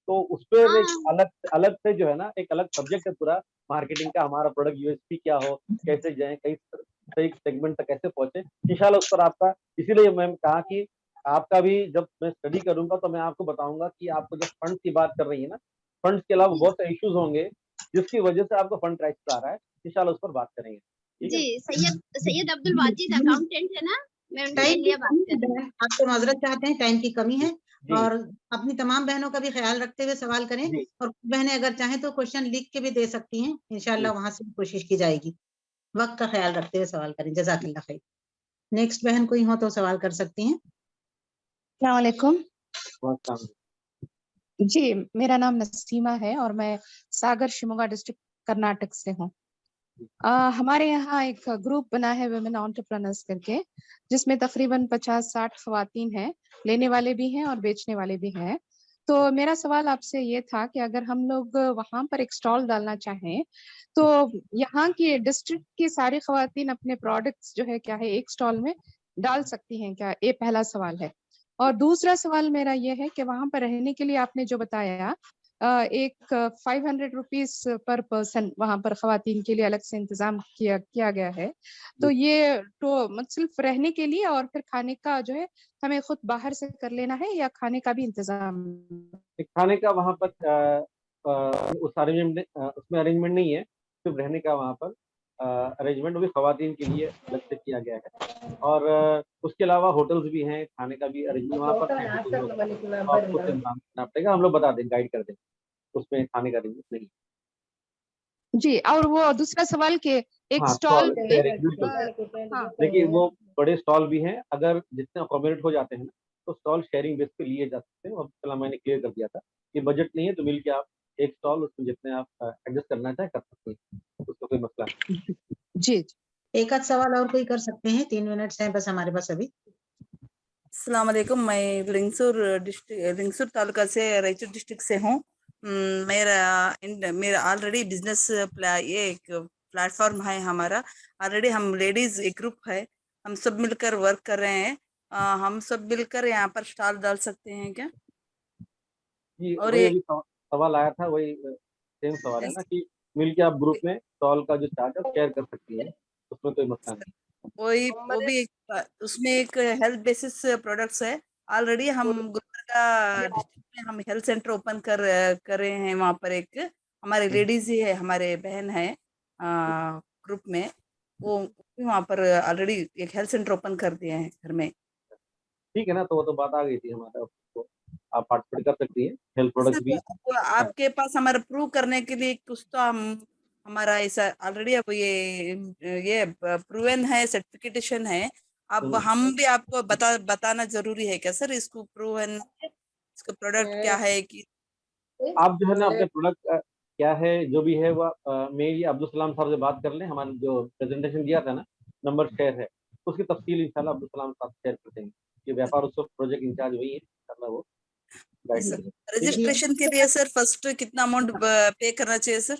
तो उस पर एक अलग अलग से जो है ना एक अलग सब्जेक्ट है पूरा मार्केटिंग का, हमारा प्रोडक्ट यूएसपी क्या हो, कैसे जाए, कई सही सेगमेंट तक कैसे पहुंचे, इंशाल्लाह उस पर आपका। इसीलिए मैं कहा कि आपका भी जब मैं स्टडी करूंगा तो मैं आपको बताऊंगा कि आपको जब फंड की बात कर रही है ना, फंड्स के अलावा बहुत से इश्यूज होंगे जिसकी वजह से आपको फंड क्राइसिस आ रहा है, इंशाल्लाह उस पर बात करेंगे।
जी, सैयद अब्दुल वाजिद अकाउंटेंट है ना, मैं उनके लिए बात कर रही हूँ।
आपसे माजरत चाहते हैं, टाइम की कमी है और अपनी तमाम बहनों का भी ख्याल रखते हुए सवाल करें, और बहनें अगर चाहें तो क्वेश्चन लिख के भी दे सकती हैं, इंशाल्लाह वहां से कोशिश की जाएगी। वक्त का ख्याल रखते हुए सवाल करें। जज़ाकल्लाह खैर। नेक्स्ट बहन कोई हो तो सवाल कर सकती हैं।
अस्सलाम वालेकुम। जी, मेरा नाम नसीमा है और मैं सागर शिमोगा डिस्ट्रिक्ट कर्नाटक से हूँ। हमारे यहाँ एक ग्रुप बना है वुमेन एंटरप्रेन्योर्स करके, जिसमें तकरीबन 50-60 खवातीन हैं, लेने वाले भी हैं और बेचने वाले भी हैं। तो मेरा सवाल आपसे ये था कि अगर हम लोग वहां पर एक स्टॉल डालना चाहें तो यहाँ की डिस्ट्रिक्ट की सारी खवातीन अपने प्रोडक्ट्स जो है क्या है एक स्टॉल में डाल सकती हैं क्या? ये पहला सवाल है। और दूसरा सवाल मेरा ये है कि वहां पर रहने के लिए आपने जो बताया एक 500 रुपीज पर पर्सन वहां पर खवातीन के लिए अलग से इंतजाम किया गया है, तो ये तो सिर्फ रहने के लिए और फिर खाने का जो है हमें खुद बाहर से कर लेना है या खाने का भी इंतजाम?
खाने का वहाँ पर उस अरेंजमेंट उसमें अरेंजमेंट नहीं है, सिर्फ रहने का वहाँ पर अरेंजमेंट भी खवातीन के लिए अलग से किया गया है। और उसके अलावा होटल्स भी हैं, खाने का भी अरेंजमेंट वहाँ पर है, आपको इंतजाम करना पड़ेगा, हम लोग बता दें, गाइड कर दें, उसमें खाने का अरेंजमेंट नहीं।
जी, और वो दूसरा सवाल के एक स्टॉल
देखिए वो बड़े स्टॉल भी हैं, अगर जितने अकोमोडेट हो जाते हैं ना तो स्टॉल शेयरिंग बेस पे लिए जा सकते हैं। और पहला मैंने क्लियर कर दिया था कि बजट नहीं है तो मिल के आप एक स्टॉल उसमें जितने आप एडजस्ट करना चाहे कर सकते हैं, उसको कोई मसला नहीं।
जी,
एक आध सवाल और कोई कर सकते हैं, 3 मिनट्स हैं बस हमारे पास अभी।
अस्सलाम वालेकुम, मैं लिंगसूर तालुका से रायचूर डिस्ट्रिक्ट से हूँ। मेरा ऑलरेडी बिजनेस ये एक प्लेटफॉर्म है हमारा। ऑलरेडी हम लेडीज एक ग्रुप है, हम सब मिलकर वर्क कर रहे हैं। हम सब मिलकर यहाँ पर स्टॉल डाल सकते हैं क्या?
जी
और
वही
एक
अभी सवाल आया था, वही सेम सवाल है ना कि मिलके आप ग्रुप में स्टॉल का जो चार्ज है शेयर कर सकती हैं, उसमें कोई मसला नहीं।
वही वो भी उसमें एक हेल्थ बेसिस प्रोडक्ट्स है। ऑलरेडी हम गुलबर्गा डिस्ट्रिक्ट में हम हेल्थ सेंटर ओपन कर रहे हैं। वहाँ पर एक हमारे लेडीज ही है, हमारे बहन है ग्रुप में, वो वहाँ पर ऑलरेडी एक हेल्थ सेंटर ओपन कर दिए हैं घर में।
ठीक है ना, तो वो तो बात आ गई थी हमारे, तो आप पार्टिसिपेट कर सकती हैं, हेल्थ प्रोडक्ट भी।
तो आपके पास हमारा प्रूव करने के लिए कुछ तो हम हमारा ऐसा ऑलरेडी अब ये प्रूवन है, सर्टिफिकेशन है। अब हम भी आपको बताना जरूरी है क्या सर? इसको प्रूवन, इसका प्रोडक्ट क्या है कि
आप जो है ना अपने प्रोडक्ट क्या है जो भी है वो मेरी अब्दुल सलाम साहब से बात कर लें। हमारे जो प्रेजेंटेशन दिया था ना, नंबर शेयर है, उसकी तफसील इंशाल्लाह अब्दुल सलाम साहब शेयर कर देंगे। ये व्यापार उत्सव प्रोजेक्ट इंचार्ज वही है, इंशाल्लाह वो गाइड करेंगे।
रजिस्ट्रेशन के लिए सर फर्स्ट कितना अमाउंट पे करना चाहिए सर?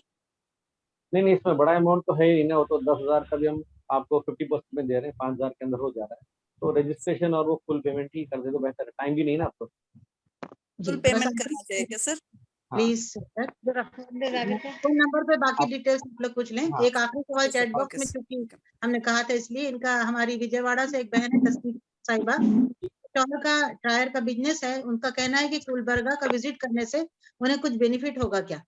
नहीं, इसमें बड़ा अमाउंट तो है ही ना, वो तो 10,000 का भी हम आपको 50% में दे रहे हैं, 5,000 के अंदर हो जा रहा है। तो रजिस्ट्रेशन और वो फुल पेमेंट ही कर दे तो बेहतर है, टाइम भी नहीं ना आपको।
फुल पेमेंट करना चाहिए क्या सर?
प्लीज फोन नंबर पे बाकी डिटेल्स आप लोग पूछ लें। एक आखिरी सवाल चैट बॉक्स में, क्योंकि हमने कहा था इसलिए, इनका हमारी विजयवाड़ा से एक बहन है तस्वीर साहिबा, टायर का बिजनेस है। उनका कहना है कि गुलबर्गा का विजिट करने से उन्हें कुछ बेनिफिट होगा क्या?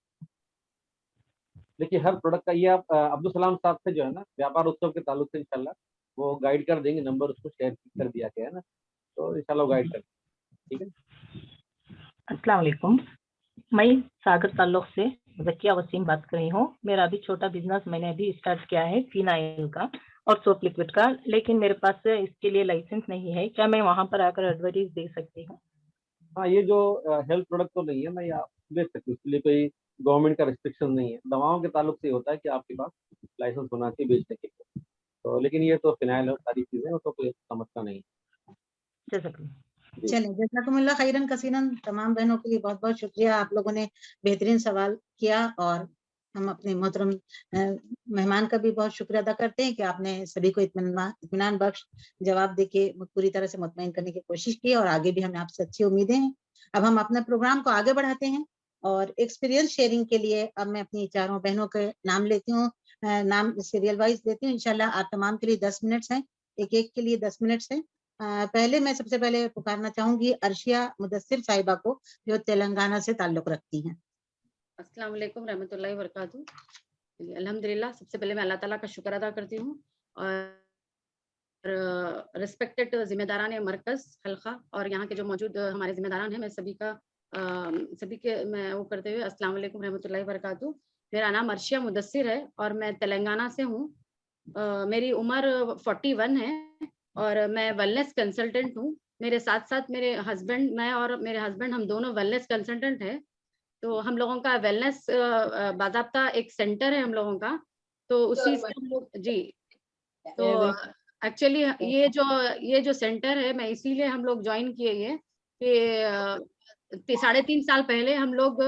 देखिए हर प्रोडक्ट का ये आप अब्दुल सलाम साहब से जो है ना व्यापार उत्सव के ताल्लुक से इंशाल्लाह वो गाइड कर देंगे। नंबर उसको शेयर कर दिया गया है ना, तो इंशाल्लाह वो गाइड कर देंगे। ठीक है।
अस्सलाम वालेकुम, मैं सागर ताल्लुक से ज़किया वसीम बात कर रही हूँ। मेरा अभी छोटा बिजनेस मैंने अभी स्टार्ट किया है फिनाइल का और सोप लिक्विड का, लेकिन मेरे पास इसके लिए लाइसेंस नहीं है। क्या मैं वहाँ पर आकर एडवर्टाइज दे सकती हूँ?
हाँ, ये जो हेल्थ प्रोडक्ट तो नहीं है, मैं आप बेच सकती हूँ, इसके लिए कोई गवर्नमेंट का रिस्ट्रिक्शन नहीं है। दवाओं के ताल्लुक से होता है कि आपके पास लाइसेंस होना चाहिए बेचने के लिए, तो लेकिन ये तो फिनाइल और सारी चीजें, वो तो कोई समस्या नहीं है।
चलें, जज़ाकुमुल्लाह खैरन कसीरन। तमाम बहनों के लिए बहुत बहुत शुक्रिया, आप लोगों ने बेहतरीन सवाल किया, और हम अपने मोहतरम मेहमान का भी बहुत शुक्रिया अदा करते हैं कि आपने सभी को इत्मीनान बख्श जवाब देके पूरी तरह से मुतमईन करने की कोशिश की, और आगे भी हमें आपसे अच्छी उम्मीदें हैं। अब हम अपने प्रोग्राम को आगे बढ़ाते हैं, और एक्सपीरियंस शेयरिंग के लिए अब मैं अपनी चारों बहनों के नाम लेती हूँ, नाम सीरियल वाइज देती हूँ। इंशाल्लाह आप तमाम के लिए 10 मिनट्स हैं, एक के लिए 10 मिनट्स हैं। पहले मैं सबसे पहले पुकारना चाहूंगी अर्शिया मुदस्सिर साहिबा को, जो तेलंगाना से ताल्लुक रखती हैं।
अस्सलाम वालेकुम रहमतुल्लाहि व बरकातहू। अल्हम्दुलिल्लाह, सबसे पहले मैं अल्लाह ताला का शुक्र अदा करती हूँ, और रिस्पेक्टेड जिम्मेदारान मरकज़ हल्का और यहाँ के जो मौजूद हमारे जिम्मेदारान हैं, मैं सभी के मैं वो करते हुए अस्सलाम वालेकुम रहमतुल्लाहि व बरकातहू। मेरा नाम अर्शिया मुदस्सिर है और मैं तेलंगाना से हूँ। मेरी उम्र 41 है और मैं वेलनेस कंसल्टेंट हूँ। मेरे साथ साथ मेरे हस्बैंड, मैं और मेरे हस्बैंड हम दोनों वेलनेस कंसल्टेंट हैं। तो हम लोगों का वेलनेस बाज़ाब्ता एक सेंटर है हम लोगों का, तो उसी से हम लोग जी, तो एक्चुअली ये जो सेंटर है, मैं इसीलिए हम लोग ज्वाइन किए ये कि 3.5 साल पहले हम लोग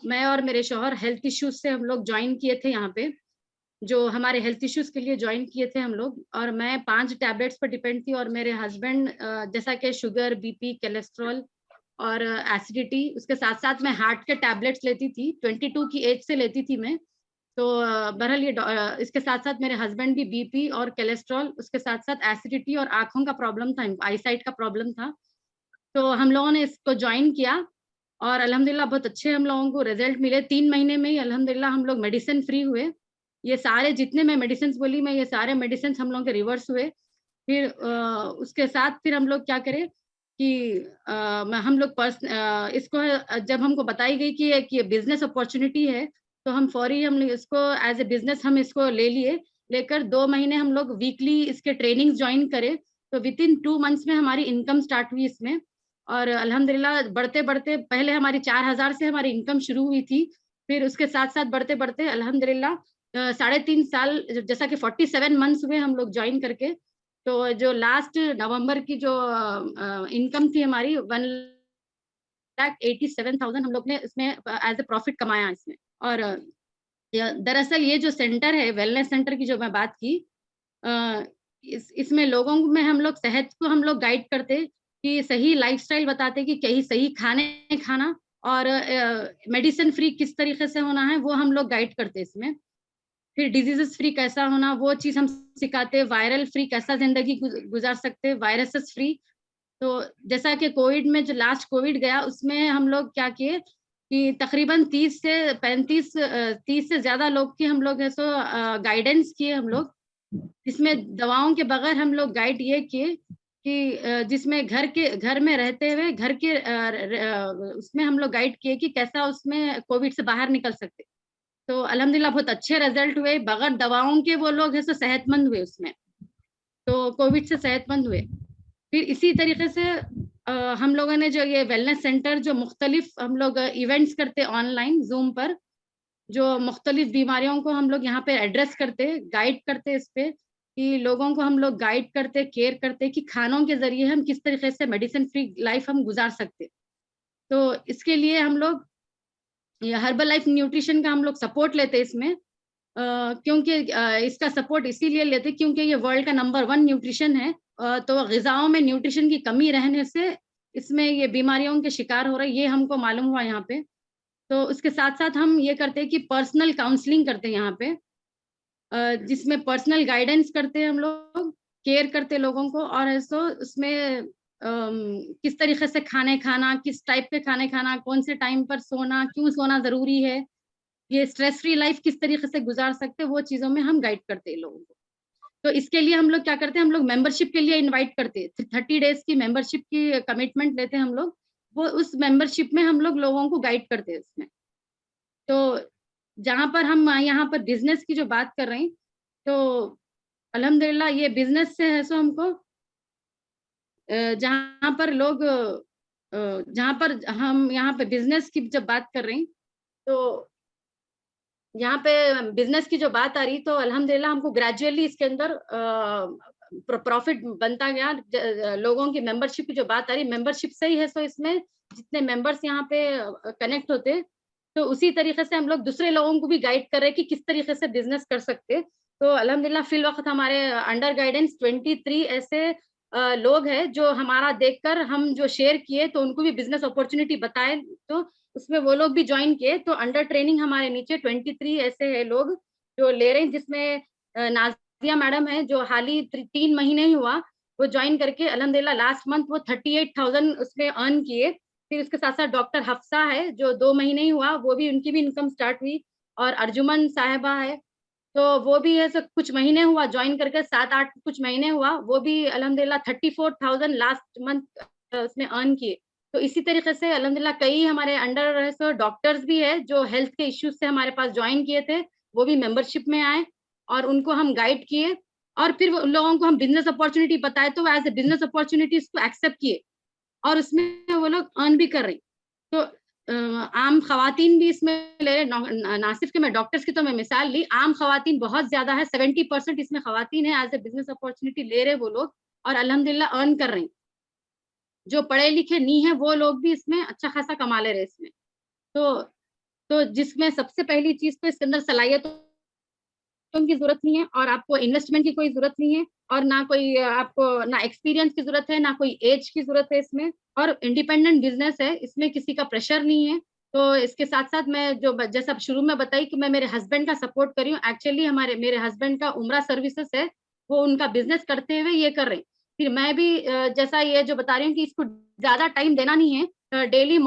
मैं और मेरे शौहर हेल्थ इश्यूज से हम लोग ज्वाइन किए थे यहाँ पे, जो हमारे हेल्थ इश्यूज के लिए ज्वाइन किए थे हम लोग, और मैं 5 टैबलेट्स पर डिपेंड थी, और मेरे हस्बैंड जैसा कि शुगर, बीपी, कोलेस्ट्रॉल और एसिडिटी, उसके साथ साथ मैं हार्ट के टैबलेट्स लेती थी, 22 की एज से लेती थी मैं। तो बहरहाल ये इसके साथ साथ मेरे हस्बैंड भी बीपी और कोलेस्ट्रॉल, उसके साथ साथ एसिडिटी और आंखों का प्रॉब्लम था, इनको आईसाइट का प्रॉब्लम था। तो हम लोगों ने इसको ज्वाइन किया और अल्हम्दुलिल्लाह बहुत अच्छे हम लोगों को रिजल्ट मिले। 3 महीने में ही अल्हम्दुलिल्लाह हम लोग मेडिसिन फ्री हुए। ये सारे जितने मैं मेडिसिन बोली, मैं ये सारे मेडिसिन हम लोगों के रिवर्स हुए। फिर उसके साथ फिर हम लोग क्या करें कि हम लोग इसको जब हमको बताई गई कि ये बिजनेस अपॉर्चुनिटी है, तो हम फौरी हम इसको एज ए बिजनेस हम इसको ले लिए। लेकर 2 महीने हम लोग वीकली इसके ट्रेनिंग्स ज्वाइन करे, तो विद इन 2 मंथ्स में हमारी इनकम स्टार्ट हुई इसमें। और अल्हम्दुलिल्लाह बढ़ते बढ़ते पहले हमारी 4,000 से हमारी इनकम शुरू हुई थी, फिर उसके साथ साथ बढ़ते बढ़ते अल्हम्दुलिल्लाह 3.5 साल, जैसा कि 47 मंथ्स हुए हम लोग ज्वाइन करके। तो जो लास्ट नवंबर की जो इनकम थी हमारी 1,87,000 हम लोग ने इसमें एज ए प्रॉफिट कमाया इसमें। और दरअसल ये जो सेंटर है, वेलनेस सेंटर की जो मैं बात की, इसमें लोगों में हम लोग सेहत को हम लोग गाइड करते कि सही लाइफस्टाइल बताते कि कहीं सही खाने खाना और मेडिसिन फ्री किस तरीके से होना है, वो हम लोग गाइड करते इसमें। फिर डिजीजेस फ्री कैसा होना, वो चीज हम सिखाते। वायरल फ्री कैसा जिंदगी गुजार सकते, वायरसेस फ्री। तो जैसा कि कोविड में जो लास्ट कोविड गया, उसमें हम लोग क्या किए कि तकरीबन 30 से ज्यादा लोग की हम लोग ऐसो गाइडेंस किए हम लोग, जिसमें दवाओं के बगैर हम लोग गाइड ये किए कि जिसमें घर में रहते हुए घर के उसमें हम लोग गाइड किए कि कैसा उसमें कोविड से बाहर निकल सकते। तो अल्हम्दुलिल्लाह बहुत अच्छे रिजल्ट हुए, बगैर दवाओं के वो लोग ऐसे सेहतमंद हुए उसमें, तो कोविड से सेहतमंद हुए। फिर इसी तरीके से हम लोगों ने जो ये वेलनेस सेंटर जो मुख्तलिफ हम लोग इवेंट्स करते ऑनलाइन जूम पर, जो मुख्तलिफ बीमारियों को हम लोग यहाँ पे एड्रेस करते, गाइड करते इस पे कि लोगों को हम लोग गाइड करते, केयर करते कि खानों के जरिए हम किस तरीके से मेडिसिन फ्री लाइफ हम गुजार सकते। तो इसके लिए हम लोग ये हर्बल लाइफ न्यूट्रिशन का हम लोग सपोर्ट लेते इसमें, क्योंकि इसका सपोर्ट इसीलिए लेते क्योंकि ये वर्ल्ड का नंबर 1 न्यूट्रिशन है। तो ग़िज़ाओं में न्यूट्रिशन की कमी रहने से इसमें ये बीमारियों के शिकार हो रहे, ये हमको मालूम हुआ यहाँ पे। तो उसके साथ-साथ हम ये करते हैं कि पर्सनल काउंसलिंग करते हैं यहाँ पे, जिसमें पर्सनल गाइडेंस करते हैं हम लोग, केयर करते लोगों को, और ऐसो उसमें किस तरीके से खाने खाना, किस टाइप के खाने खाना, कौन से टाइम पर सोना, क्यों सोना ज़रूरी है, ये स्ट्रेस फ्री लाइफ किस तरीके से गुजार सकते हैं, वो चीज़ों में हम गाइड करते हैं लोगों को। तो इसके लिए हम लोग क्या करते हैं, हम लोग मेंबरशिप के लिए इनवाइट करते हैं। 30 डेज़ की मेंबरशिप की कमिटमेंट लेते हैं हम लोग, वो उस मेंबरशिप में हम लोग लोगों को गाइड करते हैं उसमें। तो जहाँ पर हम यहाँ पर बिज़नेस की जो बात कर रहे हैं, तो अल्हम्दुलिल्लाह ये बिज़नेस से है सो हमको जहाँ पर लोग जहाँ पर हम यहाँ पे बिज़नेस की जब बात कर रहे हैं, तो यहाँ पे बिज़नेस की जो बात आ रही, तो अल्हम्दुलिल्लाह हमको ग्रेजुअली इसके अंदर प्रॉफिट बनता गया। लोगों की मेंबरशिप की जो बात आ रही, मेंबरशिप से ही है सो इसमें जितने मेंबर्स यहाँ पे कनेक्ट होते, तो उसी तरीके से हम लोग दूसरे लोगों को भी गाइड कर रहे हैं कि किस तरीके से बिज़नेस कर सकते। तो अल्हम्दुलिल्लाह फिल वक़्त हमारे अंडर गाइडेंस 23 ऐसे लोग हैं जो हमारा देखकर हम जो शेयर किए, तो उनको भी बिज़नेस अपॉर्चुनिटी बताए, तो उसमें वो लोग भी जॉइन किए। तो अंडर ट्रेनिंग हमारे नीचे 23 ऐसे हैं लोग जो ले रहे हैं, जिसमें नाज़िया मैडम है जो हाल ही 3 महीने ही हुआ वो जॉइन करके अल्हम्दुलिल्लाह लास्ट मंथ वो 38,000 उसमें अर्न किए। फिर उसके साथ-साथ डॉक्टर हफ्सा है जो 2 महीने ही हुआ, वो भी उनकी भी इनकम स्टार्ट हुई, और अर्जुमन साहिबा है, तो वो भी है सब कुछ महीने हुआ जॉइन करके, 7-8 कुछ महीने हुआ, वो भी अल्हम्दुलिल्लाह 34,000 लास्ट मंथ उसने अर्न किए। तो इसी तरीके से अल्हम्दुलिल्लाह कई हमारे अंडर है सो डॉक्टर्स भी है जो हेल्थ के इश्यूज से हमारे पास जॉइन किए थे, वो भी मेंबरशिप में आए और उनको हम गाइड किए, और फिर वो लोगों को हम बिज़नेस अपॉर्चुनिटी बताए, तो एज़ अ बिज़नेस अपॉर्चुनिटीज़ को एक्सेप्ट किए और उसमें वो लोग अर्न भी कर रहे हैं। तो आम ख़वातीन भी इसमें ले रहे, ना सिर्फ कि मैं डॉक्टर्स की तो मैं मिसाल ली, आम ख़वातीन बहुत ज़्यादा है, 70% इसमें ख़वातीन है, एज़ अ बिज़नेस अपॉर्चुनिटी ले रहे वो लोग और अल्हम्दुलिल्लाह अर्न कर रहे हैं। जो पढ़े लिखे नहीं है वो लोग भी इसमें अच्छा खासा कमा ले रहे हैं इसमें। तो जिसमें सबसे पहली चीज़ तो इसके अंदर सलाहियतों की ज़रूरत नहीं है, और आपको इन्वेस्टमेंट की कोई ज़रूरत नहीं है, और ना कोई आपको ना एक्सपीरियंस की ज़रूरत है, ना कोई एज की ज़रूरत है इसमें, और इंडिपेंडेंट बिज़नेस है, इसमें किसी का प्रेशर नहीं है। तो इसके साथ-साथ मैं जो जैसा शुरू में बताई कि मैं मेरे हस्बैंड का सपोर्ट कर रही हूँ, एक्चुअली मेरे हस्बैंड का उम्रा सर्विसेज़ है, वो उनका बिज़नेस करते हुए ये कर रहे हैं। फिर मैं भी जैसा ये जो बता रही हूँ कि इसको ज़्यादा टाइम देना नहीं है, डेली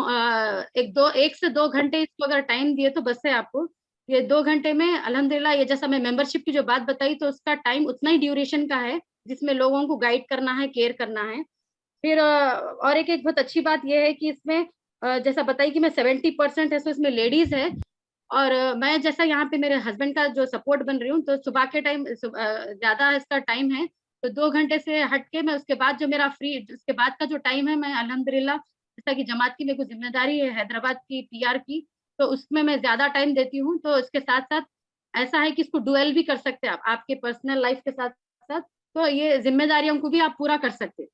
1 से 2 घंटे इसको अगर टाइम दिए तो बस है आपको। ये 2 घंटे में अल्हम्दुलिल्लाह ये जैसा मैं मेंबरशिप की जो बात बताई, तो उसका टाइम उतना ही ड्यूरेशन का है, जिसमें लोगों को गाइड करना है, केयर करना है। फिर और एक बहुत अच्छी बात ये है कि इसमें जैसा बताई कि मैं 70% है सो इसमें लेडीज़ है, और मैं जैसा यहाँ पे मेरे हस्बैंड का जो सपोर्ट बन रही हूँ, तो सुबह के टाइम ज़्यादा इसका टाइम है, तो 2 घंटे से हट के मैं उसके बाद जो मेरा उसके बाद का जो टाइम है, मैं अल्हम्दुलिल्लाह जैसा कि जमात की मेरे को ज़िम्मेदारी है हैदराबाद की पीआर की, तो उसमें मैं ज़्यादा टाइम देती हूँ। तो इसके साथ-साथ ऐसा है कि इसको डुअल भी कर सकते हैं आप, आपके पर्सनल लाइफ़ के साथ-साथ, तो ये ज़िम्मेदारियों को भी आप पूरा कर सकते हैं,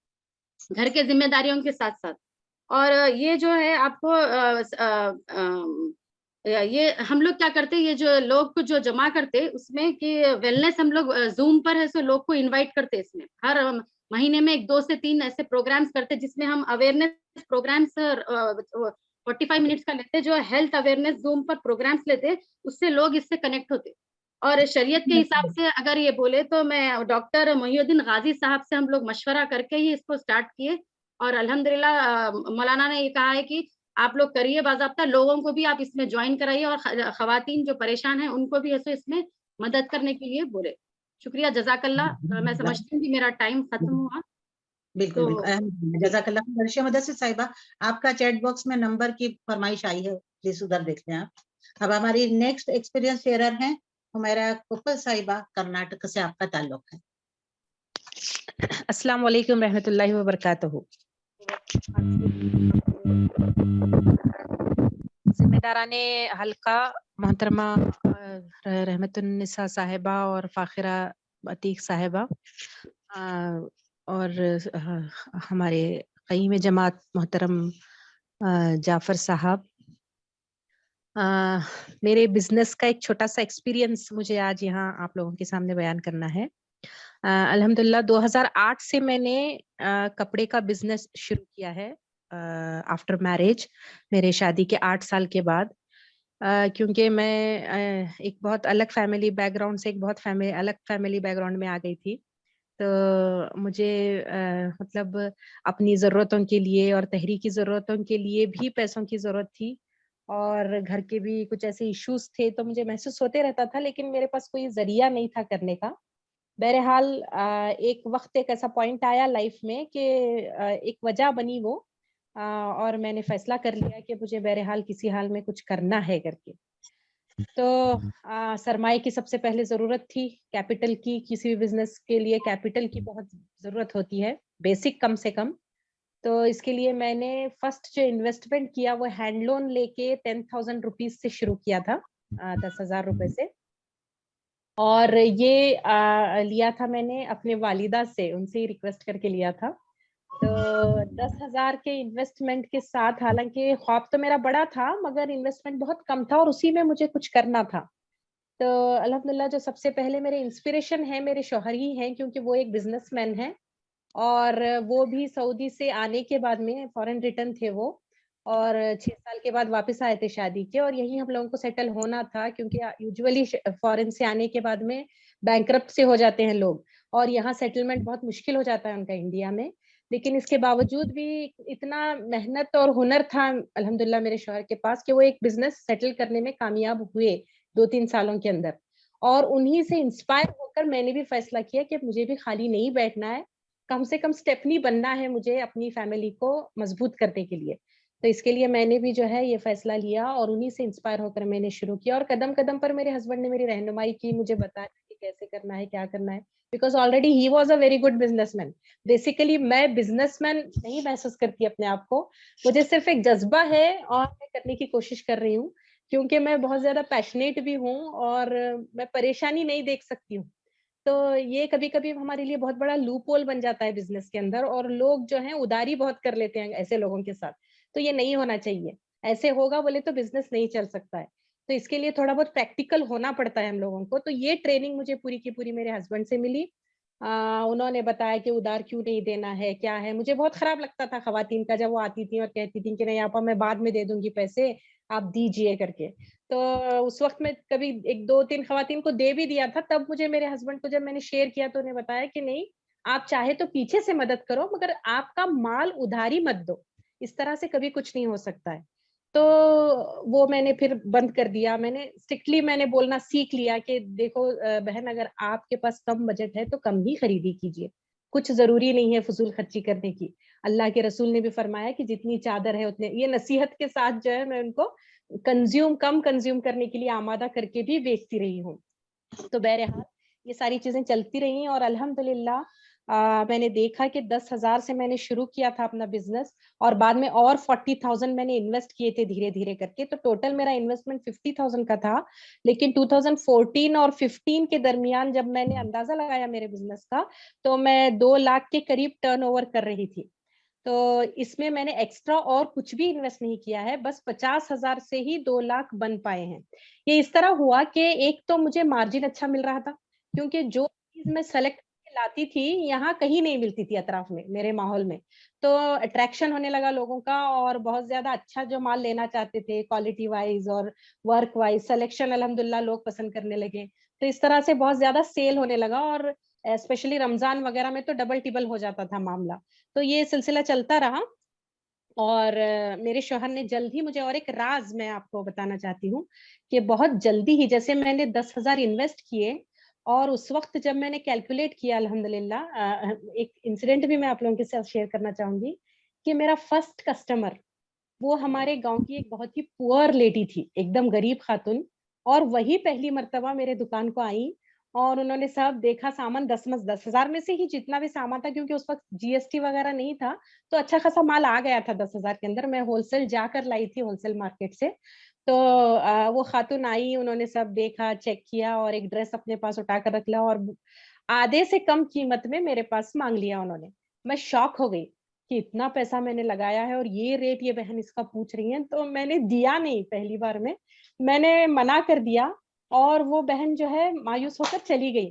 घर के ज़िम्मेदारियों के साथ-साथ। और ये जो है आपको یہ ہم لوگ کیا کرتے ہیں، یہ جو لوگ کو جو جمع کرتے اس میں کہ ویلنس ہم لوگ زوم پر ہے، سو لوگ کو انوائٹ کرتے، اس میں ہر مہینے میں 2 سے 3 ایسے پروگرامز کرتے جس میں ہم اویئرنیس پروگرامز 45 منٹس کا لیتے، جو ہیلتھ اویئرنیس زوم پر پروگرامز لیتے، اس سے لوگ اس سے کنیکٹ ہوتے. اور شریعت کے حساب سے اگر یہ بولے تو میں ڈاکٹر محی الدین غازی صاحب سے ہم لوگ مشورہ کر کے ہی اس کو اسٹارٹ کیے، اور الحمدللہ مولانا نے یہ کہا ہے کہ آپ لوگ کریے باضابطہ، لوگوں کو بھی آپ اس میں جوائن کرائیے، اور خواتین جو پریشان ہیں ان کو بھی ایسے اس میں مدد کرنے کے لیے بولے. شکریہ، جزاک اللہ. میں سمجھتی ہوں کہ میرا ٹائم ختم ہوا.
بالکل بالکل، جزاک اللہ. مرشیہ مدثر صاحبہ، آپ کا چیٹ باکس میں نمبر کی فرمائش آئی ہے، پلیز ادھر دیکھ لیں آپ. اب ہماری نیکسٹ ایکسپیرینس شیئرر ہیں ہمیرا کپل صاحبہ، کرناٹک سے آپ کا تعلق ہے.
السلام علیکم رحمۃ اللہ وبرکاتہ. ذمہ داران حلقہ محترمہ رحمت النساء صاحبہ اور فاخرہ عتیق صاحبہ، اور ہمارے قیم جماعت محترم جعفر صاحب، میرے بزنس کا ایک چھوٹا سا ایکسپیرینس مجھے آج یہاں آپ لوگوں کے سامنے بیان کرنا ہے. الحمدللہ 2008 سے میں نے کپڑے کا بزنس شروع کیا ہے آفٹر میرج، میرے شادی کے 8 سال کے بعد. کیونکہ میں ایک بہت الگ فیملی بیک گراؤنڈ سے ایک بہت الگ فیملی بیک گراؤنڈ میں آ گئی تھی، تو مجھے مطلب اپنی ضرورتوں کے لیے اور تحریکی ضرورتوں کے لیے بھی پیسوں کی ضرورت تھی، اور گھر کے بھی کچھ ایسے ایشوز تھے، تو مجھے محسوس ہوتے رہتا تھا، لیکن میرے پاس کوئی ذریعہ نہیں تھا کرنے کا. بہرحال ایک وقت ایک ایسا پوائنٹ آیا لائف میں کہ ایک وجہ بنی وہ، اور میں نے فیصلہ کر لیا کہ مجھے بہرحال کسی حال میں کچھ کرنا ہے کر کے. تو سرمائے کی سب سے پہلے ضرورت تھی، کیپٹل کی. کسی بھی بزنس کے لیے کیپٹل کی بہت ضرورت ہوتی ہے، بیسک کم سے کم. تو اس کے لیے میں نے فرسٹ جو انویسٹمنٹ کیا وہ ہینڈ لون لے کے 10,000 روپیز سے شروع کیا تھا، 10,000 روپے سے. اور یہ لیا تھا میں نے اپنے والدہ سے، ان سے ہی ریکویسٹ کر کے لیا تھا. تو 10,000 کے انویسٹمنٹ کے ساتھ، حالانکہ خواب تو میرا بڑا تھا مگر انویسٹمنٹ بہت کم تھا، اور اسی میں مجھے کچھ کرنا تھا. تو الحمدللہ جو سب سے پہلے میرے انسپریشن ہے میرے شوہر ہی ہیں، کیونکہ وہ ایک بزنس مین ہیں، اور وہ بھی سعودی سے آنے کے بعد میں فورن ریٹرن تھے وہ، اور 6 سال کے بعد واپس آئے تھے شادی کے، اور یہی ہم لوگوں کو سیٹل ہونا تھا، کیونکہ یوزولی فورن سے آنے کے بعد میں بینکرپٹ سے ہو جاتے ہیں لوگ، اور یہاں سیٹلمنٹ بہت مشکل ہو جاتا ہے ان کا انڈیا میں. لیکن اس کے باوجود بھی اتنا محنت اور ہنر تھا الحمدللہ میرے شوہر کے پاس کہ وہ ایک بزنس سیٹل کرنے میں کامیاب ہوئے 2-3 سالوں کے اندر. اور انہی سے انسپائر ہو کر میں نے بھی فیصلہ کیا کہ مجھے بھی خالی نہیں بیٹھنا ہے، کم سے کم اسٹیپنی بننا ہے مجھے اپنی فیملی کو مضبوط کرنے کے لیے. تو اس کے لیے میں نے بھی جو ہے یہ فیصلہ لیا، اور انہی سے انسپائر ہو کر میں نے شروع کیا. اور قدم قدم پر میرے ہسبینڈ نے میری رہنمائی کی، مجھے بتایا کہ کیسے کرنا ہے، کیا کرنا ہے، because already he was a very good business man. Basically میں بزنس مین نہیں محسوس کرتی اپنے آپ کو، مجھے صرف ایک جذبہ ہے اور میں کرنے کی کوشش کر رہی ہوں، کیونکہ میں بہت زیادہ پیشنیٹ بھی ہوں اور میں پریشانی نہیں دیکھ سکتی ہوں. تو یہ کبھی کبھی ہمارے لیے بہت بڑا لوپ ہول بن جاتا ہے بزنس کے اندر، اور لوگ جو ہیں اداری بہت کر لیتے ہیں ایسے لوگوں کے ساتھ. تو یہ نہیں ہونا چاہیے، ایسے ہوگا بولے تو بزنس نہیں چل سکتا ہے. تو اس کے لیے تھوڑا بہت پریکٹیکل ہونا پڑتا ہے ہم لوگوں کو. تو یہ ٹریننگ مجھے پوری کی پوری میرے ہسبینڈ سے ملی. انہوں نے بتایا کہ ادار کیوں نہیں دینا ہے، کیا ہے. مجھے بہت خراب لگتا تھا خواتین کا جب وہ آتی تھیں اور کہتی تھیں کہ نہیں آپا میں بعد میں دے دوں گی پیسے، آپ دیجئے کر کے. تو اس وقت میں کبھی 1-2-3 خواتین کو دے بھی دیا تھا. تب مجھے میرے ہسبینڈ کو جب میں نے شیئر کیا تو انہیں بتایا کہ نہیں، آپ چاہے تو پیچھے سے مدد کرو مگر آپ کا مال ادھاری مت دو، اس طرح سے کبھی کچھ نہیں ہو سکتا ہے. تو وہ میں نے پھر بند کر دیا. میں نے اسٹرکٹلی میں نے بولنا سیکھ لیا کہ دیکھو بہن، اگر آپ کے پاس کم بجٹ ہے تو کم ہی خریدی کیجیے، کچھ ضروری نہیں ہے فضول خرچی کرنے کی. اللہ کے رسول نے بھی فرمایا کہ جتنی چادر ہے اتنے. یہ نصیحت کے ساتھ جو ہے میں ان کو کم کنزیوم کرنے کے لیے آمادہ کر کے بھی بیچتی رہی ہوں. تو بہرحال یہ ساری چیزیں چلتی رہی، اور الحمدللہ میں نے دیکھا کہ 10,000 سے میں نے شروع کیا تھا اپنا بزنس، اور بعد میں اور 40,000 میں نے انویسٹ کیے تھے دھیرے دھیرے کر کے. تو ٹوٹل میرا انویسٹمنٹ 50,000 کا تھا. لیکن 2014 اور 15 کے درمیان جب میں نے اندازہ لگایا میرے بزنس کا، تو میں 2 لاکھ کے قریب ٹرن اوور کر رہی تھی. तो इसमें मैंने एक्स्ट्रा और कुछ भी इन्वेस्ट नहीं किया है, बस 50,000 से ही 2 लाख बन पाए हैं। ये इस तरह हुआ कि एक तो मुझे मार्जिन अच्छा मिल रहा था, क्योंकि जो चीज मैं सेलेक्ट करके लाती थी यहाँ कहीं नहीं मिलती थी अतराफ में, मेरे माहौल में। तो अट्रैक्शन होने लगा लोगों का, और बहुत ज्यादा अच्छा जो माल लेना चाहते थे क्वालिटी वाइज और वर्क वाइज, सिलेक्शन अल्हम्दुलिल्लाह लोग पसंद करने लगे। तो इस तरह से बहुत ज्यादा सेल होने लगा, और स्पेशली रमजान वगैरह में तो डबल टिबल हो जाता था मामला। तो ये सिलसिला चलता रहा, और मेरे शौहर ने जल्द ही मुझे, और एक राज मैं आपको बताना चाहती हूँ कि बहुत जल्दी ही, जैसे मैंने 10,000 इन्वेस्ट किए, और उस वक्त जब मैंने कैलकुलेट किया अल्हम्दुलिल्लाह, एक इंसिडेंट भी मैं आप लोगों के साथ शेयर करना चाहूंगी कि मेरा फर्स्ट कस्टमर वो हमारे गांव की एक बहुत ही पुअर लेडी थी, एकदम गरीब खातून, और वही पहली मर्तबा मेरे दुकान को आई, और उन्होंने सब देखा सामान, 10,000 में से ही जितना भी सामान था, क्योंकि उस वक्त जीएसटी वगैरह नहीं था, तो अच्छा खासा माल आ गया था 10,000 के अंदर। मैं होलसेल जाकर लाई थी, होलसेल मार्केट से। तो वो खातून आई, उन्होंने सब देखा, चेक किया, और एक ड्रेस अपने पास उठा कर रख लिया, और आधे से कम कीमत में मेरे पास मांग लिया उन्होंने। मैं शॉक हो गई कि इतना पैसा मैंने लगाया है और ये रेट ये बहन इसका पूछ रही है। तो मैंने दिया नहीं, पहली बार में मैंने मना कर दिया, और वो बहन जो है मायूस होकर चली गई।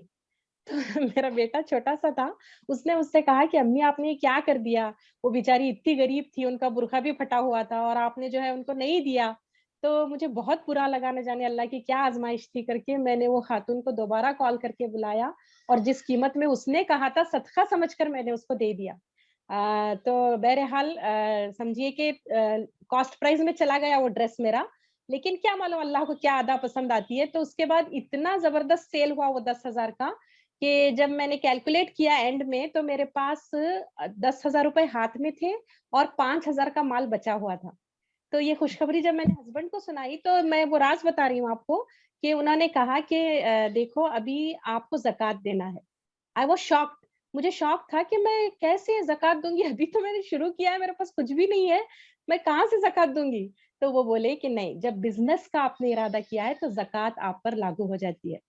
तो मेरा बेटा छोटा सा था, उसने मुझसे कहा कि अम्मी आपने ये क्या कर दिया, वो बेचारी इतनी गरीब थी, उनका बुरखा भी फटा हुआ था, और आपने जो है उनको नहीं दिया। तो मुझे बहुत बुरा लगा, न जाने अल्लाह की क्या आजमाइश थी करके मैंने वो खातून को दोबारा कॉल करके बुलाया, और जिस कीमत में उसने कहा था सदका समझकर मैंने उसको दे दिया। तो बहरहाल समझिए कि कॉस्ट प्राइस में चला गया वो ड्रेस मेरा, लेकिन क्या मालूम अल्लाह को क्या अदा पसंद आती है। तो उसके बाद इतना जबरदस्त सेल हुआ वो 10,000 का, कि जब मैंने कैलकुलेट किया एंड में, तो मेरे पास 10,000 रुपए हाथ में थे, और 5,000 का माल बचा हुआ था। तो ये खुशखबरी जब मैंने हस्बैंड को सुनाई, तो मैं वो राज बता रही हूँ आपको, कि उन्होंने कहा कि देखो अभी आपको ज़कात देना है। आई वाज शॉक्ड, मुझे शॉक था कि मैं कैसे ज़कात दूंगी, अभी तो मैंने शुरू किया है, मेरे पास कुछ भी नहीं है, मैं कहाँ से ज़कात दूंगी। तो वो बोले कि नहीं, जब बिजनेस का आपने इरादा किया है तो ज़कात आप पर लागू हो जाती है।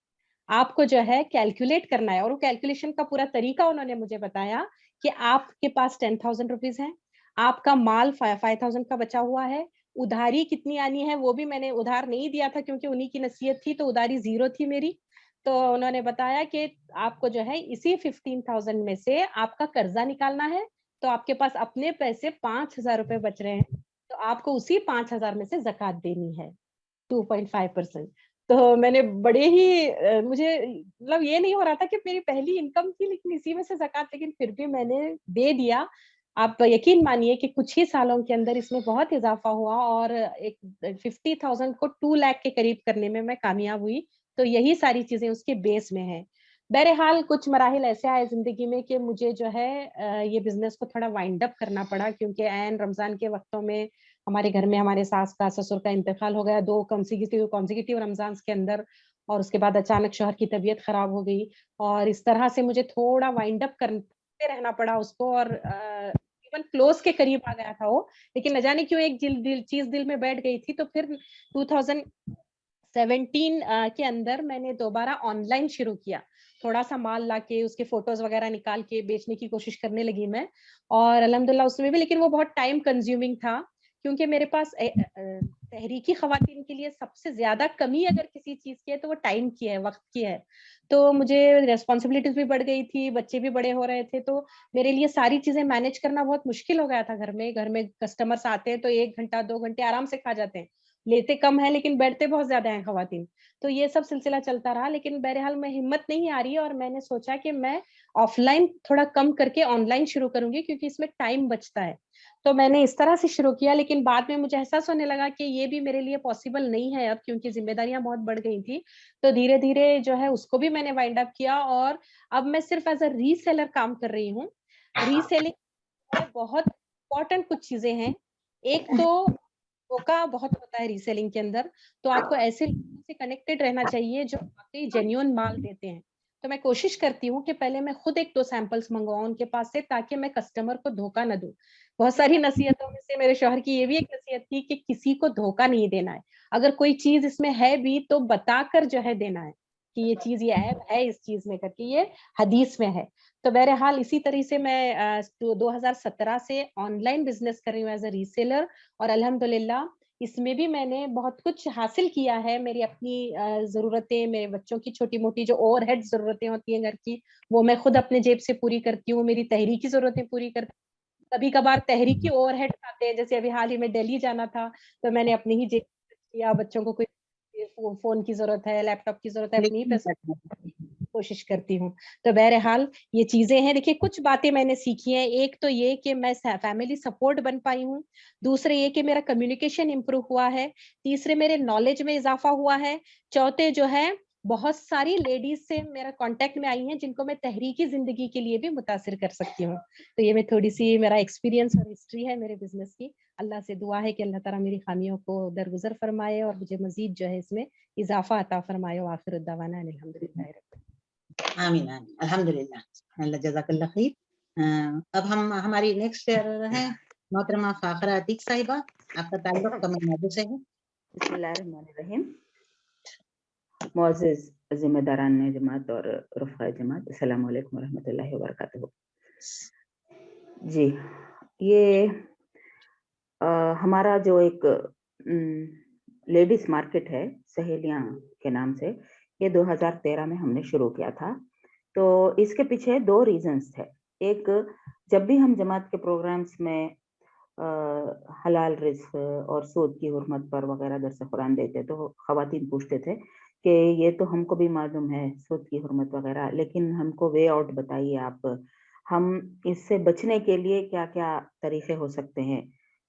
आपको जो है कैलकुलेट करना है, और वो कैलकुलेशन का पूरा तरीका उन्होंने मुझे बताया कि आपके पास 10,000 रुपीज है, आपका माल 5,000 का बचा हुआ है, उधारी कितनी आनी है वो भी मैंने उधार नहीं दिया था, क्योंकि उन्हीं की नसीहत थी, तो उधारी 0 थी मेरी। तो उन्होंने बताया कि आपको जो है इसी 15,000 में से आपका कर्जा निकालना है, तो आपके पास अपने पैसे 5,000 रुपए बच रहे हैं, तो आपको उसी 5,000 में से जकात देनी है 2.5%। तो मैंने बड़े ही मुझे मतलब ये नहीं हो रहा था कि मेरी पहली इनकम थी, लेकिन इसी में से ज़कात, लेकिन फिर भी मैंने दे दिया। आप यकीन मानिए कि कुछ ही सालों के अंदर इसमें बहुत इजाफा हुआ, और एक 50,000 को 2 लाख के करीब करने में मैं कामयाब हुई। तो यही सारी चीजें उसके बेस में हैं। बहरहाल कुछ मराहिल ऐसे आए जिंदगी में कि मुझे जो है ये बिजनेस को थोड़ा वाइंड अप करना पड़ा, क्योंकि ऐन रमजान के वक्तों में हमारे घर में हमारे सास का ससुर का इंतकाल हो गया 2 कॉन्सिक्यूटिव रमजान के अंदर, और उसके बाद अचानक शौहर की तबीयत खराब हो गई, और इस तरह से मुझे थोड़ा वाइंड अप करते रहना पड़ा उसको, और इवन क्लोज के करीब आ गया था वो। लेकिन न जाने क्यों एक चीज दिल में बैठ गई थी, तो फिर 2017 के अंदर मैंने दोबारा ऑनलाइन शुरू किया, थोड़ा सा माल लाके उसके फोटोज वगैरह निकाल के बेचने की कोशिश करने लगी मैं, और अल्हम्दुलिल्लाह उसमें भी, लेकिन वो बहुत टाइम कंज्यूमिंग था, क्योंकि मेरे पास तहरीकी खवातीन के लिए सबसे ज्यादा कमी अगर किसी चीज की है तो वो टाइम की है, वक्त की है। तो मुझे रेस्पॉन्सिबिलिटीज भी बढ़ गई थी, बच्चे भी बड़े हो रहे थे, तो मेरे लिए सारी चीजें मैनेज करना बहुत मुश्किल हो गया था। घर में कस्टमर्स आते हैं तो 1 घंटा 2 घंटे आराम से खा जाते हैं, लेते कम है लेकिन बैठते बहुत ज्यादा हैं खवातीन। तो ये सब सिलसिला चलता रहा, लेकिन बहरहाल मैं हिम्मत नहीं आ रही, और मैंने सोचा कि मैं ऑफलाइन थोड़ा कम करके ऑनलाइन शुरू करूंगी, क्योंकि इसमें टाइम बचता है। तो मैंने इस तरह से शुरू किया, लेकिन बाद में मुझे एहसास होने लगा कि ये भी मेरे लिए पॉसिबल नहीं है अब, क्योंकि जिम्मेदारियां बहुत बढ़ गई थी। तो धीरे धीरे जो है उसको भी मैंने वाइंड अप किया, और अब मैं सिर्फ एज अ रीसेलर काम कर रही हूँ। रीसेलिंग में बहुत इंपॉर्टेंट कुछ चीजें हैं। एक तो धोखा बहुत होता है रीसेलिंग के अंदर, तो आपको ऐसे लोगों से कनेक्टेड रहना चाहिए जो वाकई जेन्युइन माल देते हैं। तो मैं कोशिश करती हूँ कि पहले मैं खुद 1-2 सैंपल्स मंगवाऊं उनके पास से, ताकि मैं कस्टमर को धोखा न दूं। बहुत सारी नसीहतों में से मेरे शौहर की ये भी एक नसीहत थी कि किसी को धोखा नहीं देना है, अगर कोई चीज इसमें है भी तो बताकर जो है देना है। کہ یہ चीज ये ऐप है इस चीज में करके, ये हदीस में है। तो बहरहाल इसी तरह से मैं 2017 से ऑनलाइन बिजनेस कर रही हूँ एज अ रीसेलर, और अल्हम्दुलिल्लाह इसमें भी मैंने बहुत कुछ हासिल किया है। मेरी अपनी जरूरतें, मेरे बच्चों की छोटी मोटी जो ओवरहेड जरूरतें होती हैं घर की, वो मैं खुद अपने जेब से पूरी करती हूँ। मेरी तहरीकी जरूरतें पूरी करती हूँ। कभी कभार तहरीकी ओवरहेड आते हैं, जैसे अभी हाल ही में दिल्ली जाना था तो मैंने अपनी ही जेब या बच्चों को कोई फोन की जरूरत है, लैपटॉप की जरूरत है, अपनी ही पैसे कोशिश करती हूँ। तो बहरहाल ये चीजें हैं। देखिए कुछ बातें मैंने सीखी हैं। एक तो ये कि मैं फैमिली सपोर्ट बन पाई हूँ, दूसरे ये कि मेरा कम्युनिकेशन इंप्रूव हुआ है, तीसरे मेरे नॉलेज में इजाफा हुआ है, चौथे जो है बहुत सारी लेडीज से मेरा कांटेक्ट में आई हैं जिनको मैं तहरीकी जिंदगी के लिए भी मुतासिर कर सकती हूँ। तो ये मैं थोड़ी सी मेरा एक्सपीरियंस और हिस्ट्री है मेरे बिजनेस की। अल्लाह से दुआ है कि अल्लाह ताला मेरी खामियों को दरगुजर फरमाए और मुझे मजीद जो है इसमें इजाफा अता फरमाए। आखिर दावाना अल्हम्दुलिल्लाह।
आमीन आमीन, अल्हम्दुलिल्लाह, अल्लाह जज़ाकल्लाह खैर। अब हम हमारी नेक्स्ट शेयर हैं मोहतरमा फाखरा अतीक साहिबा, आपका ताल्लुक तमिलनाडु से है।
बिस्मिल्लाहिर्रहमानिर्रहीम। मुअज़्ज़िज़ ज़िम्मेदारान जमात और रुफ़ा जमात, अस्सलामु अलैकुम वरहमतुल्लाहि वबरकातुहू। जी, ये हमारा जो एक लेडीज मार्केट है सहेलियां के नाम से, ये 2013 में हमने शुरू किया था। तो इसके पीछे 2 रीजंस थे। एक, जब भी हम जमात के प्रोग्राम्स में हलाल रिज़्क और सूद की हुर्मत पर वगैरह दर्स कुरान देते तो ख़वातीन पूछते थे कि ये तो हमको भी मालूम है सूद की हुर्मत वगैरह, लेकिन हमको वे आउट बताइए आप, हम इससे बचने के लिए क्या क्या तरीके हो सकते हैं।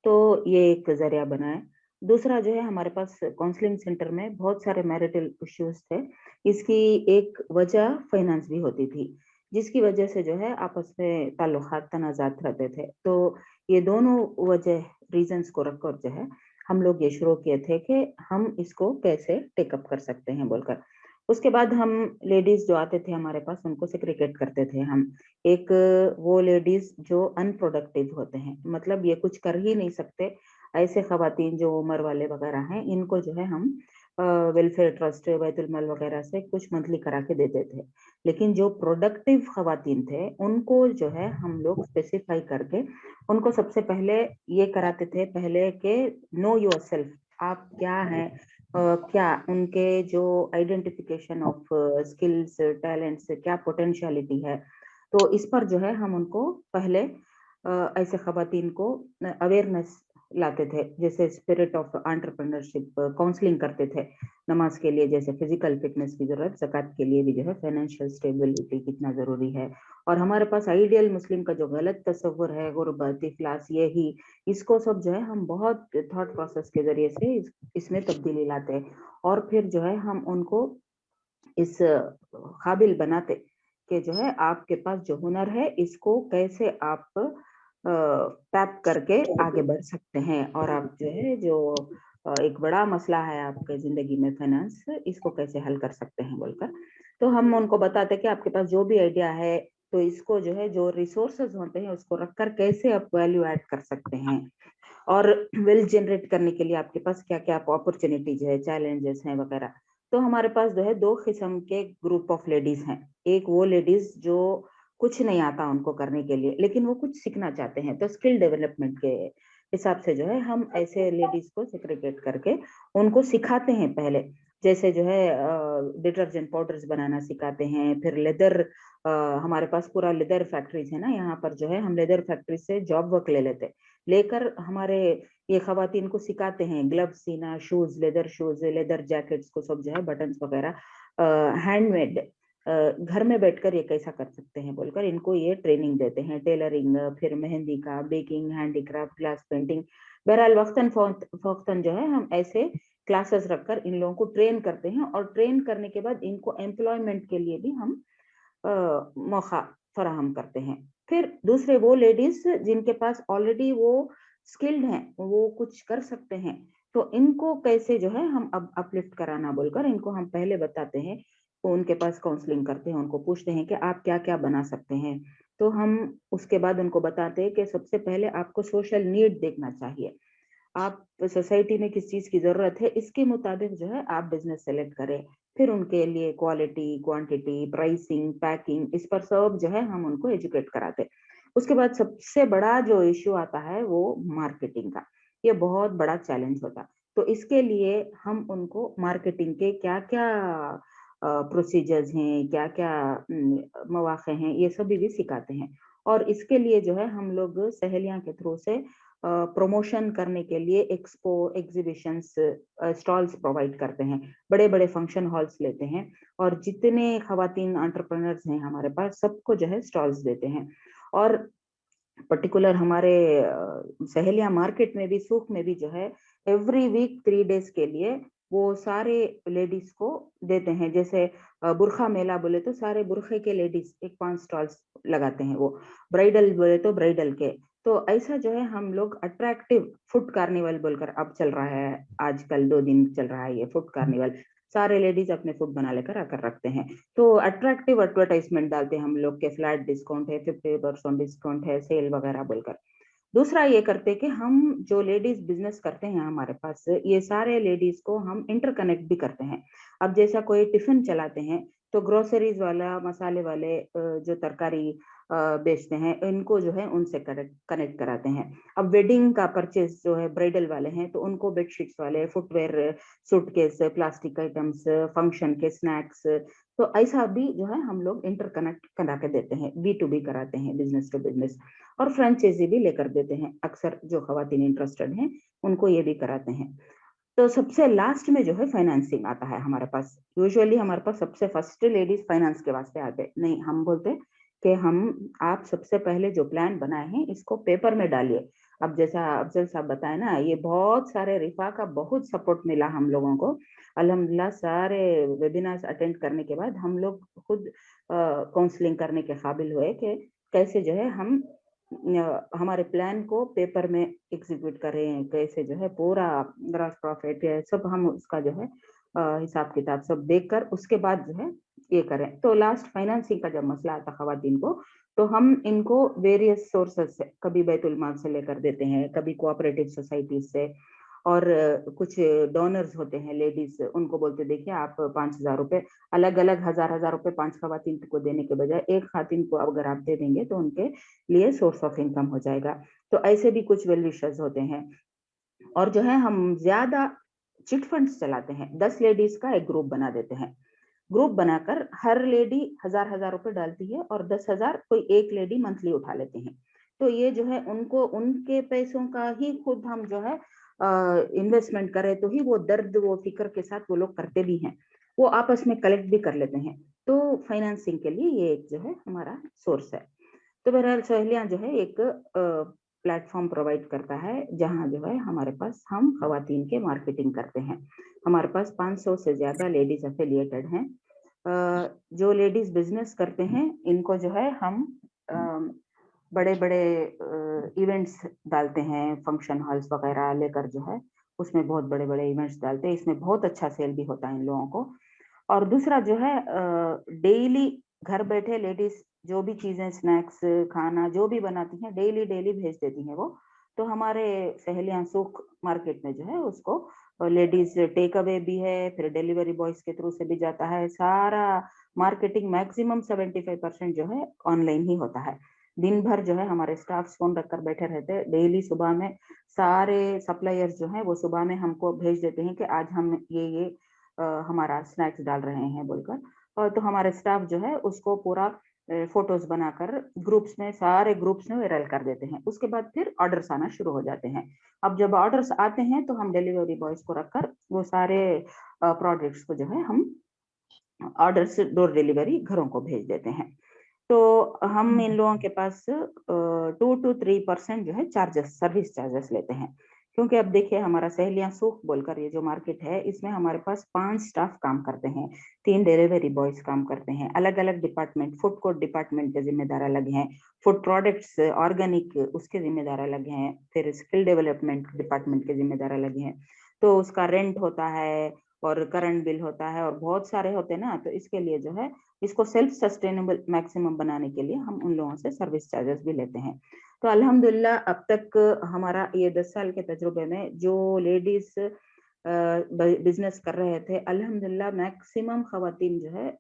तो ये एक जरिया बना है। दूसरा जो है, हमारे पास काउंसलिंग सेंटर में बहुत सारे मैरिटल इश्यूज थे। इसकी एक वजह फाइनेंस भी होती थी, जिसकी वजह से जो है आपस में ताल्लुकात तनाज़ात रहते थे। तो ये दोनों वजह रीजंस को रखकर जो है हम लोग ये शुरू किए थे कि हम इसको कैसे टेकअप कर सकते हैं बोलकर। उसके बाद हम लेडीज जो आते थे हमारे पास, उनको सेग्रीगेट करते थे हम। एक वो लेडीज जो अनप्रोडक्टिव होते हैं, मतलब ये कुछ कर ही नहीं सकते, ऐसे ख़वातीन जो उम्र वाले वगैरह हैं, इनको जो है हम वेलफेयर ट्रस्ट, बैतुल माल वगैरह से कुछ मंथली करा के देते थे। लेकिन जो प्रोडक्टिव ख़वातीन थे, उनको जो है हम लोग स्पेसिफाई करके उनको सबसे पहले ये कराते थे पहले कि नो योरसेल्फ, आप क्या हैं, क्या उनके जो आइडेंटिफिकेशन ऑफ स्किल्स, टैलेंट्स, क्या पोटेंशियलिटी है। तो इस पर जो है हम उनको पहले ऐसे ख़वातीन को अवेयरनेस लाते थे, जैसे स्पिरिट ऑफ एंटरप्रेन्योरशिप काउंसलिंग करते थे नमाज के लिए, जैसे फिजिकल फिटनेस की जरूरत, ज़कात के लिए भी जो है फाइनेंशियल स्टेबिलिटी कितना ज़रूरी है। और हमारे पास आइडियल मुस्लिम का जो गलत तस्वुर है, गुर्बत, इफलास, यही इसको सब जो है हम बहुत थॉट प्रोसेस के जरिए से इसमें तब्दीली लाते हैं। और फिर जो है हम उनको इस काबिल बनाते कि जो है आपके पास जो हुनर है इसको कैसे आप टैप करके आगे बढ़ सकते हैं, और आप जो है जो एक बड़ा मसला है आपके जिंदगी में फाइनेंस, इसको कैसे हल कर सकते हैं बोलकर। तो हम उनको बताते कि आपके पास जो भी आइडिया है, तो इसको जो है जो रिसोर्सेज होते हैं उसको रखकर कैसे आप वैल्यू ऐड कर सकते हैं, और वेल्थ जनरेट करने के लिए आपके पास क्या क्या अपॉर्चुनिटीज है, चैलेंजेस हैं वगैरह। तो हमारे पास जो है 2 किस्म के ग्रुप ऑफ लेडीज हैं। एक वो लेडीज जो कुछ नहीं आता उनको करने के लिए, लेकिन वो कुछ सीखना चाहते हैं, तो स्किल डेवलपमेंट के हिसाब से जो है हम ऐसे लेडीज को सेग्रीगेट करके उनको सिखाते हैं। पहले जैसे जो है डिटर्जेंट पाउडर्स बनाना सिखाते हैं, फिर लेदर, हमारे पास पूरा लेदर फैक्ट्रीज है ना, यहाँ पर जो है हम लेदर फैक्ट्री से जॉब वर्क ले लेते, लेकर हमारे ये ख़वातीन को सिखाते हैं ग्लव्स सीना, shoes, leather shoes, leather jackets को सब जो है बटन्स वगैरह हैंडमेड घर में बैठकर ये कैसा कर सकते हैं बोलकर इनको ये ट्रेनिंग देते हैं। टेलरिंग, फिर मेहंदी का, बेकिंग, हैंडीक्राफ्ट, ग्लास पेंटिंग, बहरहाल वक्तन फौक्तन जो है हम ऐसे क्लासेस रखकर इन लोगों को ट्रेन करते हैं, और ट्रेन करने के बाद इनको एम्प्लॉयमेंट के लिए भी हम मौका फराहम करते हैं। फिर दूसरे वो लेडीज जिनके पास ऑलरेडी वो स्किल्ड हैं, वो कुछ कर सकते हैं, तो इनको कैसे जो है हम अब अपलिफ्ट कराना बोलकर इनको हम पहले बताते हैं। उनके पास काउंसलिंग करते हैं, उनको पूछते हैं कि आप क्या क्या बना सकते हैं। तो हम उसके बाद उनको बताते हैं कि सबसे पहले आपको सोशल नीड देखना चाहिए, आप सोसाइटी में किस चीज की जरूरत है, इसके मुताबिक जो है आप बिजनेस सेलेक्ट करें। फिर उनके लिए क्वालिटी, क्वांटिटी, प्राइसिंग, पैकिंग, इस पर सब जो है हम उनको एजुकेट कराते। उसके बाद सबसे बड़ा जो इश्यू आता है वो मार्केटिंग का, ये बहुत बड़ा चैलेंज होता। तो इसके लिए हम उनको मार्केटिंग के क्या क्या प्रोसीजर्स हैं, क्या क्या मौके हैं, ये सभी भी सिखाते हैं। और इसके लिए जो है हम लोग सहेलियां के थ्रू से प्रमोशन करने के लिए एक्सपो, एग्जीबिशंस, स्टॉल्स प्रोवाइड करते हैं, बड़े बड़े फंक्शन हॉल्स लेते हैं और जितने खवातीन एंटरप्रेन्योर्स हैं हमारे पास सबको जो है स्टॉल्स देते हैं। और पर्टिकुलर हमारे सहेलियां मार्केट में भी, सूख में भी जो है एवरी वीक 3 डेज के लिए वो सारे लेडीज को देते हैं। जैसे बुरखा मेला बोले तो सारे बुरखे के लेडीज एक 5 स्टॉल्स लगाते हैं, वो ब्राइडल बोले तो ब्राइडल के। तो ऐसा जो है हम लोग अट्रैक्टिव फूड कार्निवल बोलकर अब चल रहा है, आजकल 2 दिन चल रहा है ये फूड कार्निवल, सारे लेडीज अपने फूड बना लेकर आकर रखते हैं। तो अट्रैक्टिव एडवर्टाइजमेंट डालते हैं हम लोग के, फ्लैट डिस्काउंट है, 50% डिस्काउंट है, सेल वगैरह बोलकर। दूसरा ये करते कि हम जो लेडीज बिजनेस करते हैं हमारे पास, ये सारे लेडीज को हम इंटरकनेक्ट भी करते हैं। अब जैसा कोई टिफिन चलाते हैं तो ग्रोसरीज वाला, मसाले वाले जो तरकारी बेचते हैं, इनको जो है उनसे कनेक्ट कराते हैं। अब वेडिंग का परचेज जो है ब्राइडल वाले हैं तो उनको बेडशीट्स वाले, footwear, suitcase, plastic items, function के स्नैक्स, तो ऐसा भी जो है हम लोग इंटरकनेक्ट करा के देते हैं, B2B कराते हैं, बिजनेस टू बिजनेस। और फ्रेंचाइजी भी लेकर देते हैं, अक्सर जो खवातीन इंटरेस्टेड हैं उनको ये भी कराते हैं। तो सबसे लास्ट में जो है फाइनेंसिंग आता है हमारे पास। यूजुअली हमारे पास सबसे फर्स्ट लेडीज फाइनेंस के वास्ते आते नहीं, हम बोलते कि आप सबसे पहले जो प्लान बनाए हैं इसको पेपर में डालिए। अब जैसा अफजल साहब बताए ना, ये बहुत सारे रिफा का बहुत सपोर्ट मिला हम लोगों को अल्हम्दुलिल्लाह। सारे वेबिनार्स अटेंड करने के बाद हम लोग खुद काउंसलिंग करने के काबिल हुए कि कैसे जो है हम हमारे प्लान को पेपर में एग्जीक्यूट करें, कैसे जो है पूरा ग्रॉस प्रॉफिट है सब हम उसका जो है हिसाब किताब सब देखकर उसके बाद जो है ये करें। तो लास्ट फाइनेंसिंग का जब मसला आता खवातीन को, तो हम इनको वेरियस सोर्सेस से, कभी बैतुल माल से लेकर देते हैं, कभी कोऑपरेटिव सोसाइटीज से, और कुछ डोनर्स होते हैं लेडीज, उनको बोलते देखिए आप 5,000 रुपए अलग अलग 1,000 रुपए 5 खवातीन को देने के बजाय एक खातिन को अगर आप दे देंगे तो उनके लिए सोर्स ऑफ इनकम हो जाएगा। तो ऐसे भी कुछ वेल विशर्स होते हैं। और जो है हम ज्यादा चिट फंड्स चलाते हैं, 10 लेडीज का एक ग्रुप बना देते हैं। ग्रुप बनाकर हर लेडी 1,000 रुपए डालती है और 10,000 कोई एक लेडी मंथली उठा लेते हैं। तो ये जो है उनको उनके पैसों का ही खुद हम जो है इन्वेस्टमेंट करें तो ही वो दर्द, वो फिक्र के साथ वो लोग करते भी हैं, वो आपस में कलेक्ट भी कर लेते हैं। तो फाइनेंसिंग के लिए ये एक जो है हमारा सोर्स है। तो बहरहाल सहेलियां जो है एक प्लेटफॉर्म प्रोवाइड करता है जहां जो है हमारे पास हम खवातीन के मार्केटिंग करते हैं। हमारे पास 500 से ज्यादा लेडीज एफिलिएटेड हैं। जो लेडीज बिजनेस करते हैं इनको जो है हम बड़े बड़े इवेंट्स डालते हैं, फंक्शन हॉल्स वगैरह लेकर जो है उसमें बहुत बड़े बड़े इवेंट्स डालते हैं, इसमें बहुत अच्छा सेल भी होता है इन लोगों को। और दूसरा जो है डेली घर बैठे लेडीज जो भी चीजें, स्नैक्स, खाना जो भी बनाती हैं डेली भेज देती हैं वो। तो हमारे सहेलियां सूख मार्केट में जो है उसको लेडीज टेक अवे भी है, फिर डिलीवरी बॉयज के थ्रू से भी जाता है। सारा मार्केटिंग मैक्सिमम 75% जो है ऑनलाइन ही होता है। दिन भर जो है हमारे स्टाफ फोन रखकर बैठे रहते हैं। डेली सुबह में सारे सप्लायर्स जो है वो सुबह में हमको भेज देते हैं कि आज हम ये हमारा स्नैक्स डाल रहे हैं बोलकर, और तो हमारे स्टाफ जो है उसको पूरा फोटोज बनाकर ग्रुप्स में, सारे ग्रुप्स में वायरल कर देते हैं। उसके बाद फिर ऑर्डर्स आना शुरू हो जाते हैं। अब जब ऑर्डर्स आते हैं तो हम डिलीवरी बॉयज को रखकर वो सारे प्रोडक्ट्स को जो है हम ऑर्डर्स डोर डिलीवरी घरों को भेज देते हैं। तो हम इन लोगों के पास 2 to 3% जो है चार्जेस, सर्विस चार्जेस लेते हैं। क्योंकि अब देखिए हमारा सहेलियां सूख बोलकर ये जो मार्केट है इसमें हमारे पास 5 स्टाफ काम करते हैं, 3 डिलीवरी बॉयज काम करते हैं, अलग अलग डिपार्टमेंट, फूड कोर्ट डिपार्टमेंट के जिम्मेदार अलग हैं, फूड प्रोडक्ट्स ऑर्गेनिक उसके जिम्मेदार अलग हैं, फिर स्किल डेवलपमेंट डिपार्टमेंट के जिम्मेदार अलग हैं। तो उसका रेंट होता है और करंट बिल होता है और बहुत सारे होते हैं ना, तो इसके लिए जो है इसको सेल्फ सस्टेनेबल मैक्सिमम बनाने के लिए हम उन लोगों से सर्विस चार्जेस भी लेते हैं। तो अल्हम्दुलिल्लाह अब तक हमारा ये 10 साल के तजुर्बे में जो लेडीज बिजनेस कर रहे थे, अल्हम्दुलिल्लाह मैक्सिमम खवातीन जो है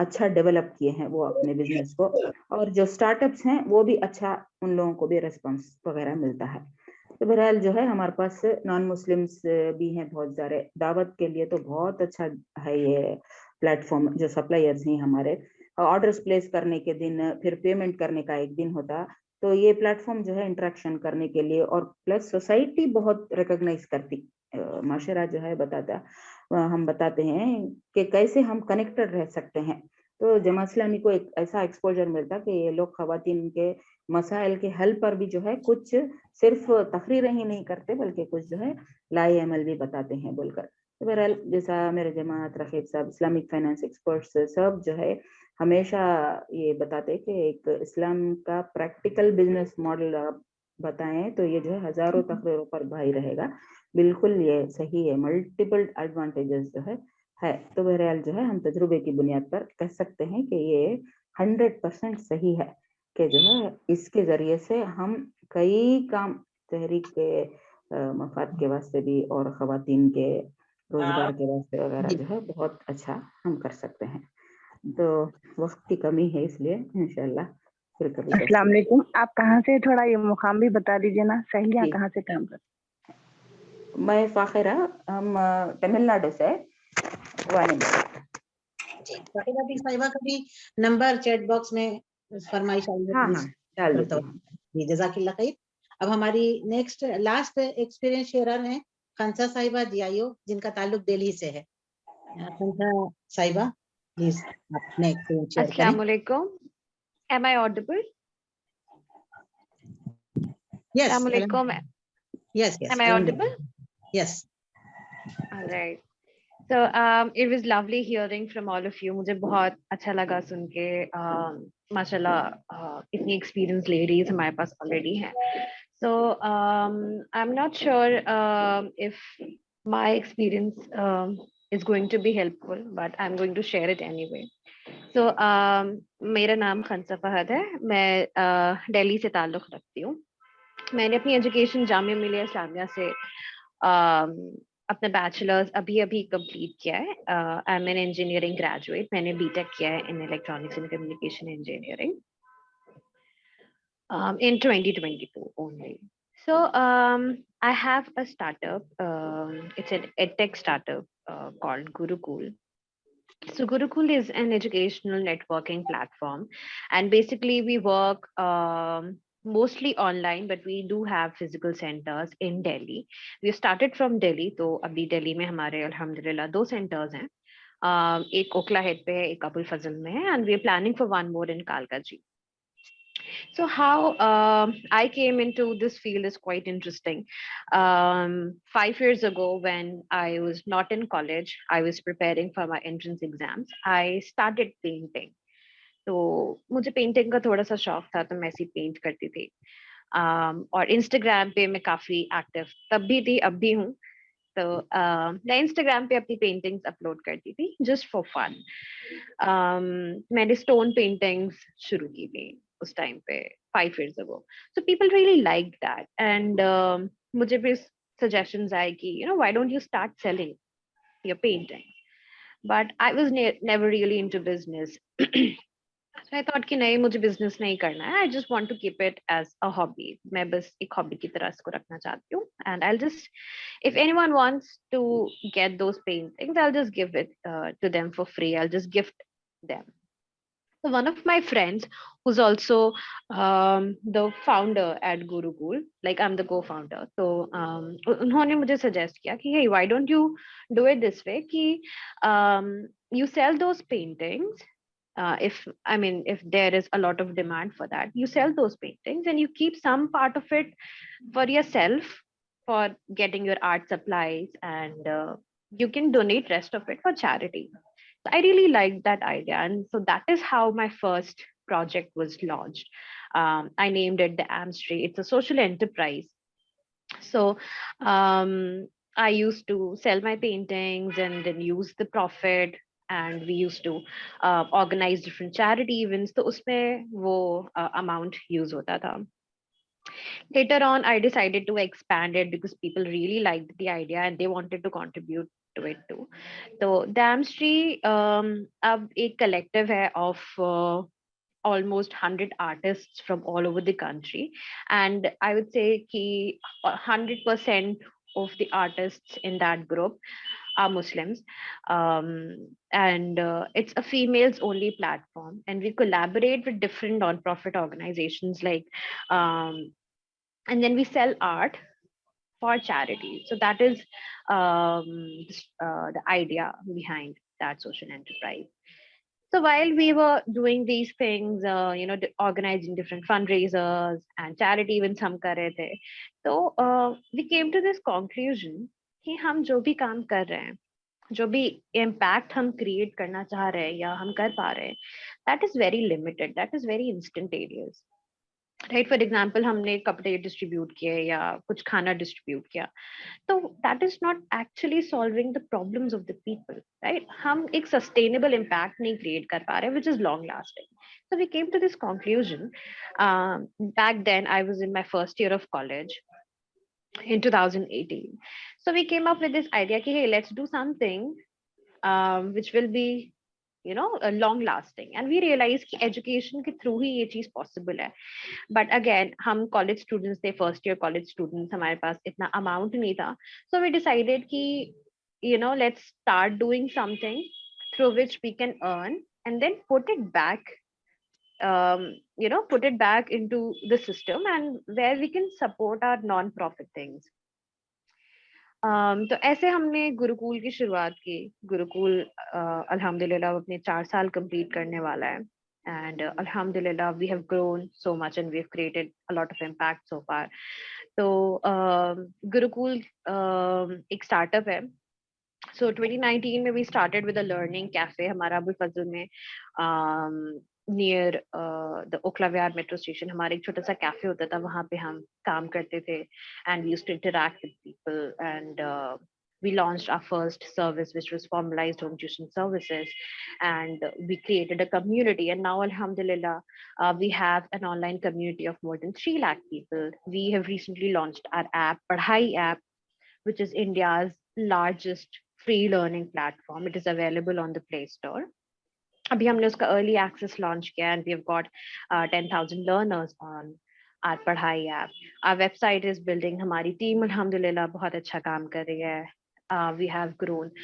अच्छा डेवलप किए हैं वो अपने बिजनेस को, और जो स्टार्टअप्स हैं वो भी अच्छा, उन लोगों को भी रेस्पॉन्स वगैरह मिलता है। तो बहरहाल जो है हमारे पास नॉन मुस्लिम्स भी हैं बहुत सारे, दावत के लिए तो बहुत अच्छा है ये प्लेटफॉर्म। जो सप्लायर्स हैं हमारे, ऑर्डर्स प्लेस करने के दिन, फिर पेमेंट करने का एक दिन होता, तो ये प्लेटफॉर्म जो है इंटरेक्शन करने के लिए, और प्लस सोसाइटी बहुत रिकॉग्नाइज करती, माशरा जो है बताता, हम बताते हैं कि कैसे हम कनेक्टेड रह सकते हैं। तो जमात इस्लामी को एक ऐसा एक्सपोजर मिलता कि ये लोग खवातीन के मसाइल के हल पर भी जो है कुछ सिर्फ तकरीरें ही नहीं करते, बल्कि कुछ जो है लाई अमल भी बताते हैं बोलकर। तो बहरहाल जैसा मेरे जमात रकीब साहब, इस्लामिक फाइनेंस एक्सपर्ट्स सब जो है हमेशा ये बताते कि एक इस्लाम का प्रैक्टिकल बिजनेस मॉडल आप बताएं तो ये जो है हजारों तकरीरों पर भाई रहेगा। बिल्कुल ये सही है, मल्टीपल एडवांटेजेस जो है। तो बहरहाल जो है हम तजुर्बे की बुनियाद पर कह सकते हैं कि ये 100% सही है कि जो है इसके जरिए से हम कई काम तहरीक के मफाद के वास्ते भी और खवातीन के रोजगार के वास्ते वगैरह जो है बहुत अच्छा हम कर सकते हैं। तो वक्त की कमी है, इसलिए इंशाल्लाह फिर कभी।
अस्सलाम वालेकुम, आप कहाँ से, थोड़ा ये मुकाम भी बता दीजिए ना, सहेलियाँ कहाँ से काम करती?
मैं फाखिरा, हम तमिलनाडु से
जी, फाखिरा साहिबा का भी नंबर चैट बॉक्स में फरमाइश आई है,
हाँ डाल देते हैं।
जी जज़ाकिल्लाह खैर। अब हमारी नेक्स्ट लास्ट एक्सपीरियंस शेयरर हैं खंसा साहिबा DIO, जिनका ताल्लुक दिल्ली से है। खंसा साहिबा प्लीज अपने एक्सपीरियंस शेयर करें।
अस्सलाम वालेकुम, am I audible?
Yes,
Assalamu alaikum.
yes,
Am I audible?
Yes.
All right. So it was lovely hearing from all of you. मुझे बहुत अच्छा लगा सुन के, माशाल्लाह इतनी experienced ladies हमारे पास already हैं. So I'm not sure if my experience is going to be helpful, but I'm going to share it anyway. So मेरा नाम खंसा फहद है, मैं दिल्ली से ताल्लुक़ रखती हूँ। मैंने अपनी एजुकेशन जामिया मिलिया इस्लामिया से अपना बैचलर्स अभी कंप्लीट किया है। I am an engineering graduate, मैंने बीटेक किया है in electronics and communication engineering in 2022 only. So I have a startup, it's an edtech startup called Gurukul. So Gurukul is an educational networking platform, and basically we work mostly online, but we do have physical centers in Delhi. We started from Delhi, तो अभी दिल्ली में हमारे अल्हम्दुलिल्लाह 2 centers हैं, एक Okhla head पे है, एक अबुल फजल में है, and we are planning for one more in Kalkaji. So how I came into this field is quite interesting. 5 years ago, when I was not in college, I was preparing for my entrance exams. I started painting. तो मुझे painting का थोड़ा सा शौक था, तो मैं ऐसे पेंट करती थी। और इंस्टाग्राम पे मैं काफी एक्टिव तब भी थी, अब भी हूँ। तो मैं इंस्टाग्राम पे अपनी पेंटिंग्स अपलोड करती थी जस्ट फॉर फन। मैंने स्टोन पेंटिंग्स शुरू की थी उस टाइम पे 5 years ago. So people really liked that, and मुझे भी suggestions आए कि why don't you start selling your paintings? But I was never really into business. So I thought कि नहीं, मुझे business नहीं करना है. I just want to keep it as a hobby. मैं बस एक hobby की तरह इसको रखना चाहती हूँ. And I'll just, if anyone wants to get those paintings, I'll just give it to them for free. I'll just gift them. So one of my friends, who's also the founder at Gurukul, like I'm the co-founder, so उन्होंने मुझे suggest किया कि hey, why don't you do it this way कि you sell those paintings, if there is a lot of demand for that, you sell those paintings and you keep some part of it for yourself for getting your art supplies, and you can donate rest of it for charity. So I really liked that idea, and so that is how my first project was launched. I named it the Amstree. It's a social enterprise. So I used to sell my paintings and then use the profit, and we used to organize different charity events. तो उसमें वो amount use होता था. Later on, I decided to expand it because people really liked the idea and they wanted to contribute to it too. So Damstree अब एक collective है of almost 100 artists from all over the country, and I would say कि 100% of the artists in that group are Muslims, and it's a females only platform, and we collaborate with different non-profit organizations like and then we sell art for charity. So that is the idea behind that social enterprise. So while we were doing these things, organizing different fundraisers and charity events हम कर रहे थे, तो we came to this conclusion कि हम जो भी काम कर रहे हैं, जो भी impact हम create करना चाह रहे हैं या हम कर पा रहे हैं, that is very limited, that is very instantaneous. Right for example हमने कपड़े डिस्ट्रीब्यूट किए या कुछ खाना डिस्ट्रीब्यूट किया, तो that is not actually solving the problems of the people, right. हम एक सस्टेनेबल इम्पैक्ट नहीं क्रिएट कर पा रहे, which is long lasting. So we came to this conclusion. Back then I was in my first year of college in 2018. So we came up with this idea कि hey, let's do something which will be long lasting, and we realized कि education के through ही ये चीज possible है. But again हम college students थे, first year college students, हमारे पास इतना amount नहीं था. So we decided कि let's start doing something through which we can earn and then put it back put it back into the system and where we can support our non-profit things. तो ऐसे हमने गुरुकुल की शुरुआत की. गुरुकुल अल्हम्दुलिल्लाह अपने 4 साल कंप्लीट करने वाला है, and alhamdulillah we have grown so much and we've created a lot of impact so far. तो गुरुकुल एक स्टार्टअप है. So 2019 में we started with a learning cafe हमारा अबुल फजल में near the Okhla Vihar metro station. हमारा एक छोटा सा कैफे होता था, वहाँ पे हम काम करते थे, and we used to interact with people, and we launched our first service which was formalized home tuition services, and we created a community, and now alhamdulillah we have an online community of more than 3 lakh people. We have recently launched our app, Padhai app, which is India's largest free learning platform. It is available on the Play Store. अभी हमने उसका early access launch किया, and we have got 10,000 learners on our Padhai app. Our website is building. हमारी team alhamdulillah बहुत अच्छा काम कर रही है. We have grown.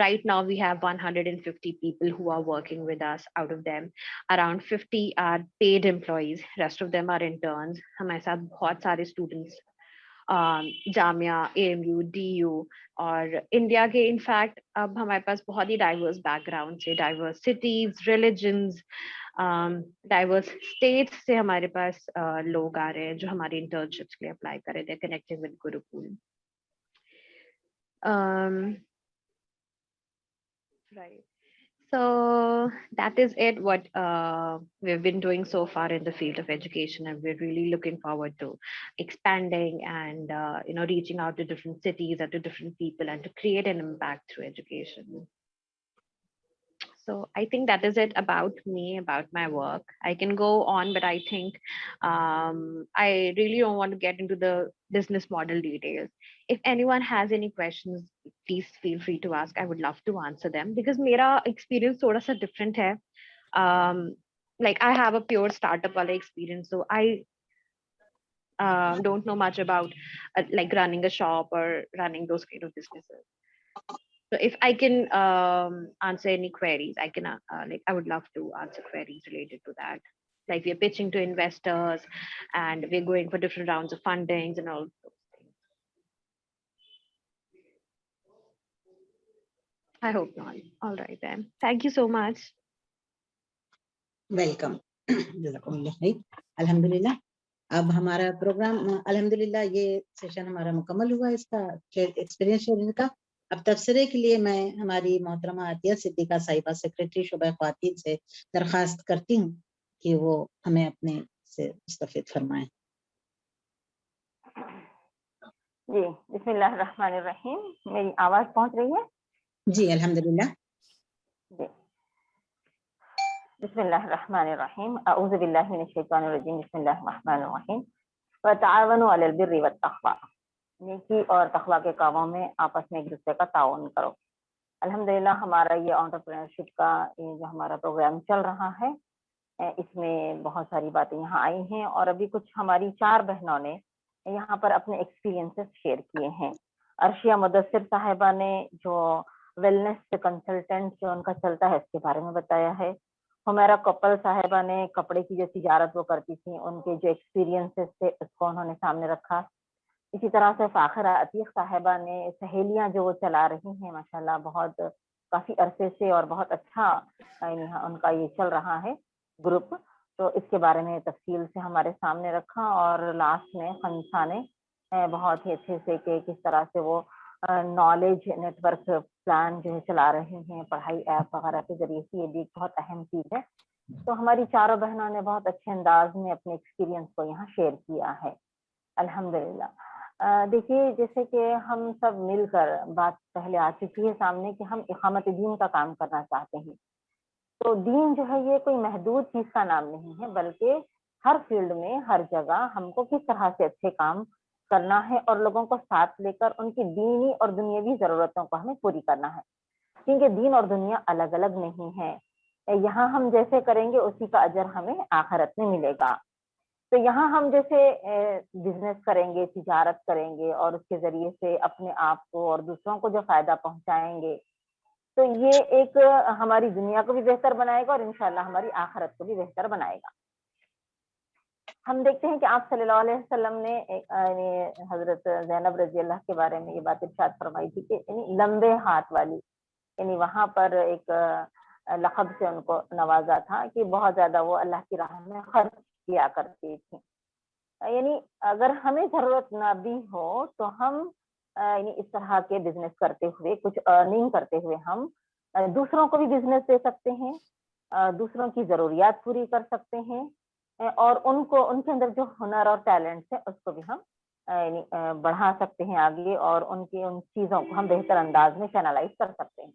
Right now we have 150 people who are working with us. Out of them, around 50 are paid employees. Rest of them are interns. हमारे साथ बहुत सारे students जामिया, AMU, DU और इंडिया के इनफैक्ट अब हमारे पास बहुत ही डाइवर्स बैकग्राउंड से, diverse cities, religions, diverse states से हमारे पास लोग आ रहे हैं जो हमारी इंटर्नशिप्स के लिए अप्लाई कर रहे थे, connecting with Gurukul. Right. So that is it, what we've been doing so far in the field of education, and we're really looking forward to expanding and reaching out to different cities and to different people and to create an impact through education. So I think that is it about me, about my work. I can go on, but I think I really don't want to get into the business model details. If anyone has any questions, please feel free to ask. I would love to answer them because मेरा experience थोड़ा सा different है. Like I have a pure startup वाला experience, so I don't know much about like running a shop or running those kind of businesses. So if I can answer any queries, I can I would love to answer queries related to that. Like we're pitching to investors and we're going for different rounds of fundings and all those things. I hope not. All right then. Thank you so much.
Welcome. अल्हम्दुलिल्लाह अब हमारा programme अल्हम्दुलिल्लाह ये session हमारा मुकम्मल हुआ इसका experience sharing का. अब तबसरे के लिए मैं हमारी मोहतरमा आतिया सिद्दीका साहिबा सेक्रेटरी शुबा ख्वातीन से दरख्वास्त करती हूँ कि वो हमें अपने से मुस्तफिद फरमाएं.
जी, बिस्मिल्लाहिर्रहमानिर्रहीम. मेरी आवाज पहुंच रही है?
जी अल्हम्दुलिल्लाह.
जी. बिस्मिल्लाहिर्रहमानिर्रहीम. अऊज़ु बिल्लाहि मिनश शैतानिर रजीम. बिस्मिल्लाहिर्रहमानिर्रहीम.
وتعاونوا علی البر والتقوی، نیکی اور تقوی کے کاموں میں آپس میں ایک دوسرے کا تعاون کرو. الحمدللہ ہمارا یہ انٹرپرینرشپ کا یہ جو ہمارا پروگرام چل رہا ہے اس میں بہت ساری باتیں یہاں آئی ہیں، اور ابھی کچھ ہماری 4 بہنوں نے یہاں پر اپنے ایکسپیرینسز شیئر کیے ہیں. عرشیہ مدثر صاحبہ نے جو ویلنس کنسلٹنٹ جو ان کا چلتا ہے اس کے بارے میں بتایا ہے. ہمیرا کپل صاحبہ نے کپڑے کی جو تجارت وہ کرتی تھی ان کے جو ایکسپیرینسز تھے اس کو انہوں نے سامنے رکھا. اسی طرح سے فاخرہ عتیق صاحبہ نے سہیلیاں جو وہ چلا رہی ہیں ماشاءاللہ بہت کافی عرصے سے اور بہت اچھا ان کا یہ چل رہا ہے گروپ، تو اس کے بارے میں تفصیل سے ہمارے سامنے رکھا. اور لاسٹ میں خنسا نے بہت ہی اچھے سے کہ کس طرح سے وہ نالج نیٹ ورک پلان جو ہے چلا رہے ہیں پڑھائی ایپ وغیرہ کے ذریعے سے، یہ بھی ایک بہت اہم چیز ہے. تو ہماری 4 بہنوں نے بہت اچھے انداز میں اپنے ایکسپیرینس کو یہاں شیئر کیا ہے الحمدللہ. دیکھیے جیسے کہ ہم سب مل کر بات پہلے آ چکی ہے سامنے کہ ہم اقامت دین کا کام کرنا چاہتے ہیں. تو دین جو ہے یہ کوئی محدود چیز کا نام نہیں ہے، بلکہ ہر فیلڈ میں ہر جگہ ہم کو کس طرح سے اچھے کام کرنا ہے اور لوگوں کو ساتھ لے کر ان کی دینی اور دنیاوی ضرورتوں کو ہمیں پوری کرنا ہے، کیونکہ دین اور دنیا الگ الگ نہیں ہے. یہاں ہم جیسے کریں گے اسی کا اجر ہمیں آخرت میں ملے گا. تو یہاں ہم جیسے بزنس کریں گے، تجارت کریں گے اور اس کے ذریعے سے اپنے آپ کو اور دوسروں کو جو فائدہ پہنچائیں گے تو یہ ایک ہماری دنیا کو بھی بہتر بنائے گا اور انشاءاللہ ہماری آخرت کو بھی بہتر بنائے گا. ہم دیکھتے ہیں کہ آپ صلی اللہ علیہ وسلم نے حضرت زینب رضی اللہ کے بارے میں یہ بات ارشاد فرمائی تھی کہ لمبے ہاتھ والی، یعنی وہاں پر ایک لقب سے ان کو نوازا تھا کہ بہت زیادہ وہ اللہ کی راہ میں خرچ کیا کرتی تھی. یعنی اگر ہمیں ضرورت نہ بھی ہو تو ہم یعنی اس طرح کے بزنس کرتے ہوئے کچھ ارننگ کرتے ہوئے ہم دوسروں کو بھی بزنس دے سکتے ہیں، دوسروں کی ضروریات پوری کر سکتے ہیں، اور ان کو ان کے اندر جو ہنر اور ٹیلنٹ ہے اس کو بھی ہم یعنی بڑھا سکتے ہیں آگے، اور ان چیزوں کو ہم بہتر انداز میں چینلائز کر سکتے ہیں.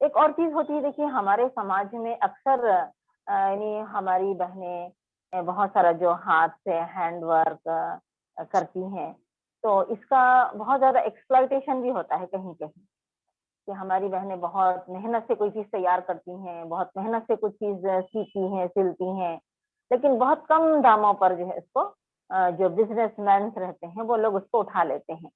ایک اور چیز ہوتی ہے دیکھیے ہمارے سماج میں اکثر یعنی ہماری بہنیں بہت سارا جو ہاتھ سے ہینڈ ورک کرتی ہیں تو اس کا بہت زیادہ ایکسپلائٹیشن بھی ہوتا ہے کہیں کہیں کہ ہماری بہنیں بہت محنت سے کوئی چیز تیار کرتی ہیں، بہت محنت سے کچھ چیز سیکھتی ہیں سلتی ہیں، لیکن بہت کم داموں پر جو ہے اس کو جو بزنس مینس رہتے ہیں وہ لوگ اس کو اٹھا لیتے ہیں.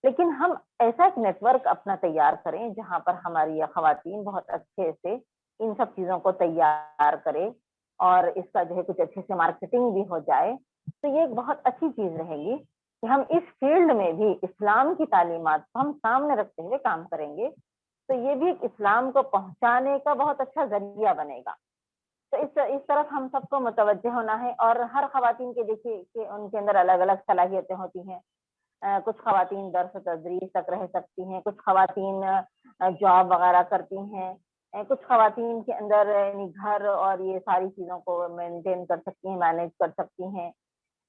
لیکن ہم ایسا ایک نیٹ ورک اپنا تیار کریں جہاں پر ہماری خواتین بہت اچھے سے ان سب چیزوں کو تیار کرے اور اس کا جو ہے کچھ اچھے سے مارکیٹنگ بھی ہو جائے، تو یہ ایک بہت اچھی چیز رہے گی کہ ہم اس فیلڈ میں بھی اسلام کی تعلیمات کو ہم سامنے رکھتے ہوئے کام کریں گے، تو یہ بھی اسلام کو پہنچانے کا بہت اچھا ذریعہ بنے گا. تو اس طرف ہم سب کو متوجہ ہونا ہے. اور ہر خواتین کے دیکھیے کہ ان کے اندر الگ الگ صلاحیتیں ہوتی ہیں. کچھ خواتین درس و تدریس تک رہ سکتی ہیں، کچھ خواتین جاب وغیرہ کرتی ہیں، کچھ خواتین کے اندر یعنی گھر اور یہ ساری چیزوں کو مینٹین کر سکتی ہیں، مینیج کر سکتی ہیں.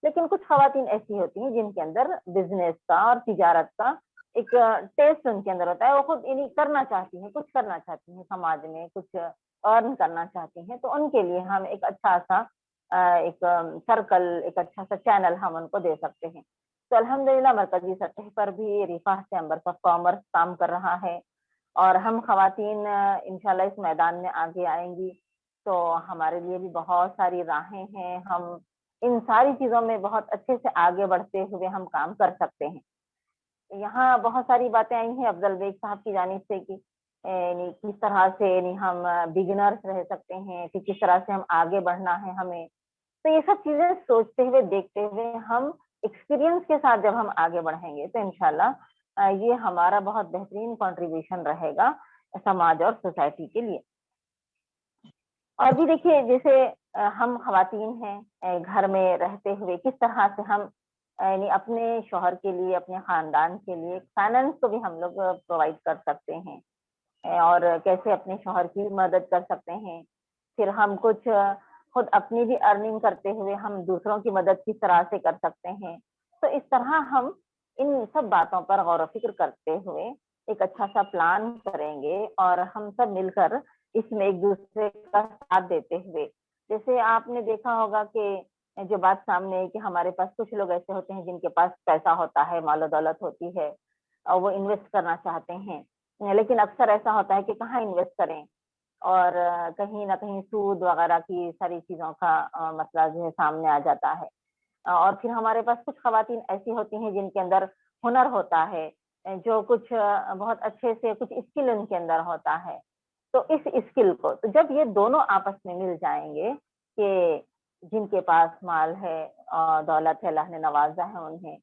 لیکن کچھ خواتین ایسی ہوتی ہیں جن کے اندر بزنس کا اور تجارت کا ایک ٹیسٹ ان کے اندر ہوتا ہے، وہ خود یعنی کرنا چاہتی ہیں، کچھ کرنا چاہتی ہیں سماج میں، کچھ ارن کرنا چاہتی ہیں. تو ان کے لیے ہم ایک اچھا سا ایک سرکل، ایک اچھا سا چینل ہم ان کو دے سکتے ہیں. تو الحمدللہ مرکزی سطح پر بھی رفاح چیمبرز آف کامرس کام کر رہا ہے اور ہم خواتین انشاءاللہ اس میدان میں آگے آئیں گی تو ہمارے لیے بھی بہت ساری راہیں ہیں. ہم ان ساری چیزوں میں بہت اچھے سے آگے بڑھتے ہوئے ہم کام کر سکتے ہیں. یہاں بہت ساری باتیں آئی ہیں افضل بیگ صاحب کی جانب سے کہ یعنی کس طرح سے یعنی ہم بگنرس رہ سکتے ہیں، کہ کس طرح سے ہم آگے بڑھنا ہے ہمیں. تو یہ سب چیزیں سوچتے ہوئے دیکھتے ہوئے ہم ایکسپیرینس کے ساتھ جب ہم آگے بڑھیں گے تو انشاءاللہ یہ ہمارا بہت بہترین کنٹریبیوشن رہے گا سماج اور سوسائٹی کے لیے. اور بھی دیکھیے جیسے ہم خواتین ہیں گھر میں رہتے ہوئے کس طرح سے ہم یعنی اپنے شوہر کے لیے، اپنے خاندان کے لیے فائنانس کو بھی ہم لوگ پرووائڈ کر سکتے ہیں اور کیسے اپنے شوہر کی مدد کر سکتے ہیں. پھر ہم کچھ خود اپنی بھی ارننگ کرتے ہوئے ہم دوسروں کی مدد کس طرح سے کر سکتے ہیں. تو اس طرح ہم ان سب باتوں پر غور و فکر کرتے ہوئے ایک اچھا سا پلان کریں گے اور ہم سب مل کر اس میں ایک دوسرے کا ساتھ دیتے ہوئے، جیسے آپ نے دیکھا ہوگا کہ जो बात सामने है कि हमारे पास कुछ लोग ऐसे होते हैं जिनके पास पैसा होता है, मालो दौलत होती है और वो इन्वेस्ट करना चाहते हैं, लेकिन अक्सर ऐसा होता है कि कहाँ इन्वेस्ट करें, और कहीं ना कहीं सूद वगैरह की सारी चीजों का मसला जो है सामने आ जाता है। और फिर हमारे पास कुछ खवातीन ऐसी होती हैं जिनके अंदर हुनर होता है, जो कुछ बहुत अच्छे से कुछ स्किल उनके अंदर होता है। तो इस स्किल को, तो जब ये दोनों आपस में मिल जाएंगे कि जिनके पास माल है और दौलत है, अल्लाह ने नवाजा है उन्हें,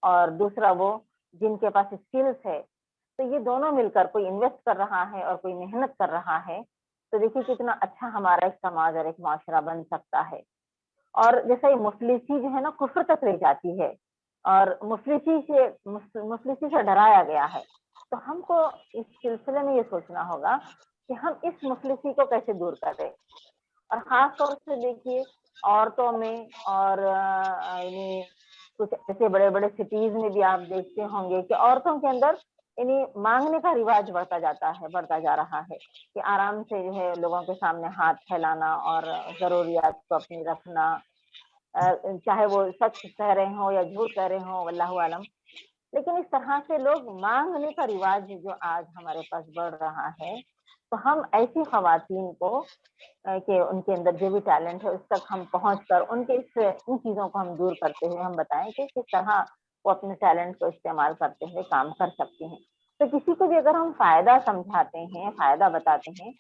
और दूसरा वो जिनके पास स्किल्स है, तो ये दोनों मिलकर कोई इन्वेस्ट कर रहा है और कोई मेहनत कर रहा है, तो देखिए कितना अच्छा हमारा एक समाज और एक माशरा बन सकता है। और जैसे ये मुफलिसी जो है ना कुफ्र तक ले जाती है, और मुफलिसी से डराया गया है, तो हमको इस सिलसिले में ये सोचना होगा कि हम इस मुफलिसी को कैसे दूर करें। और खास तौर से देखिए औरतों में, और यानी कुछ ऐसे बड़े बड़े सिटीज में भी आप देखते होंगे कि औरतों के अंदर यानी मांगने का रिवाज बढ़ता जा रहा है कि आराम से जो है लोगों के सामने हाथ फैलाना और जरूरियात को अपनी रखना, चाहे वो सच कह रहे हो या झूठ कह रहे हो, वल्लाहु आलम। लेकिन इस तरह से लोग मांगने का रिवाज जो आज हमारे पास बढ़ रहा है, तो हम ऐसी खवातीन को कि उनके अंदर जो भी टैलेंट है उस तक हम पहुंचकर उनके इन चीजों को हम दूर करते हुए हम बताएं कि किस तरह वो अपने टैलेंट को इस्तेमाल करते हुए काम कर सकते हैं। तो किसी को भी अगर हम फायदा समझाते हैं, फायदा बताते हैं,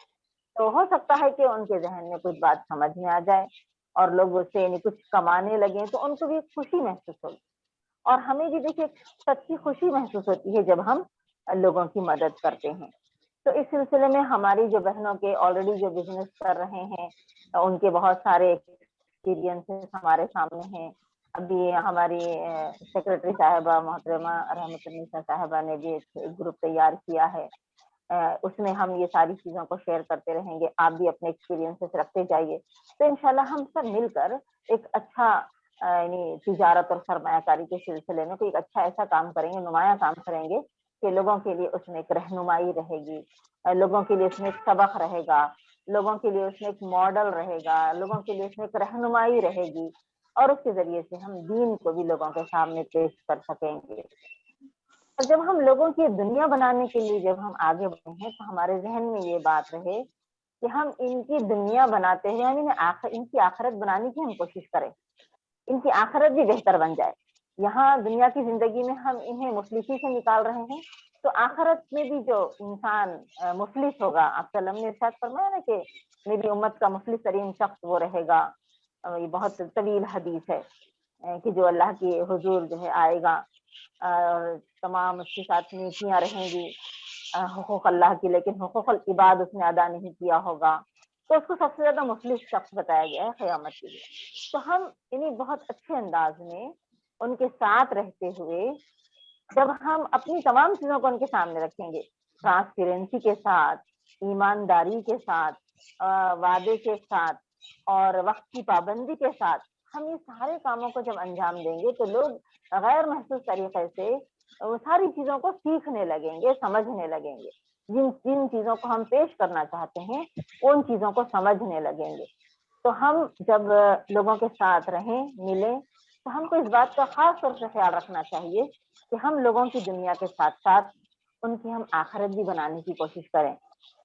तो हो सकता है कि उनके जहन में कुछ बात समझ में आ जाए और लोग उससे यानी कुछ कमाने लगे, तो उनको भी खुशी महसूस होगी। और हमें भी देखिए सच्ची खुशी महसूस होती है जब हम लोगों की मदद करते हैं। तो इस सिलसिले में हमारी जो बहनों के ऑलरेडी जो बिजनेस कर रहे हैं, उनके बहुत सारे एक्सपीरियंसेस हमारे सामने हैं। अभी हमारी सेक्रेटरी साहिबा मोहतरमा रहमतुन्निसा साहिबा ने भी एक ग्रुप तैयार किया है, उसमें हम ये सारी चीजों को शेयर करते रहेंगे। आप भी अपने एक्सपीरियंसेस रखते जाइए, तो इंशाल्लाह हम सब मिलकर एक अच्छा यानी तिजारत और सरमायाकारी के सिलसिले में कोई एक अच्छा ऐसा काम करेंगे, नुमाया काम करेंगे कि लोगों के लिए उसमें एक रहनुमाई रहेगी, लोगों के लिए उसमें एक सबक रहेगा, लोगों के लिए उसमें एक मॉडल रहेगा, लोगों के लिए उसमें एक रहनुमाई रहेगी, और उसके जरिए से हम दीन को भी लोगों के सामने पेश कर सकेंगे। और जब हम लोगों की दुनिया बनाने के लिए जब हम आगे बढ़े हैं, तो हमारे जहन में ये बात रहे कि हम इनकी दुनिया बनाते हैं, हम इनकी आखिरत बनाने की हम कोशिश करें, इनकी आखिरत भी बेहतर बन जाए। यहाँ दुनिया की जिंदगी में हम इन्हें मुफलिसी से निकाल रहे हैं, तो आखिरत में भी जो इंसान मुफलिस होगा, आप सल्लम ने इरशाद फरमाया ना कि मेरी उम्मत का मुफलिस तरीन शख्स वो रहेगा। ये बहुत तवील हदीस है कि जो अल्लाह की हुजूर जो है आएगा, तमाम उसके साथ नीतियां रहेंगी हुकूक अल्लाह की, लेकिन हुकूक इबाद उसने अदा नहीं किया होगा, तो उसको सबसे ज्यादा मुफलिस शख्स बताया गया है क़यामत के लिए। तो हम इन्हीं बहुत अच्छे अंदाज में उनके साथ रहते हुए जब हम अपनी तमाम चीजों को उनके सामने रखेंगे, ट्रांसपेरेंसी के साथ, ईमानदारी के साथ, वादे के साथ और वक्त की पाबंदी के साथ हम ये सारे कामों को जब अंजाम देंगे, तो लोग गैर महसूस तरीके से वो सारी चीजों को सीखने लगेंगे, समझने लगेंगे। जिन चीजों को हम पेश करना चाहते हैं उन चीजों को समझने लगेंगे। तो हम जब लोगों के साथ रहें, मिलें, तो हमको इस बात का खास तौर से ख्याल रखना चाहिए कि हम लोगों की दुनिया के साथ साथ उनकी हम आखिरत भी बनाने की कोशिश करें,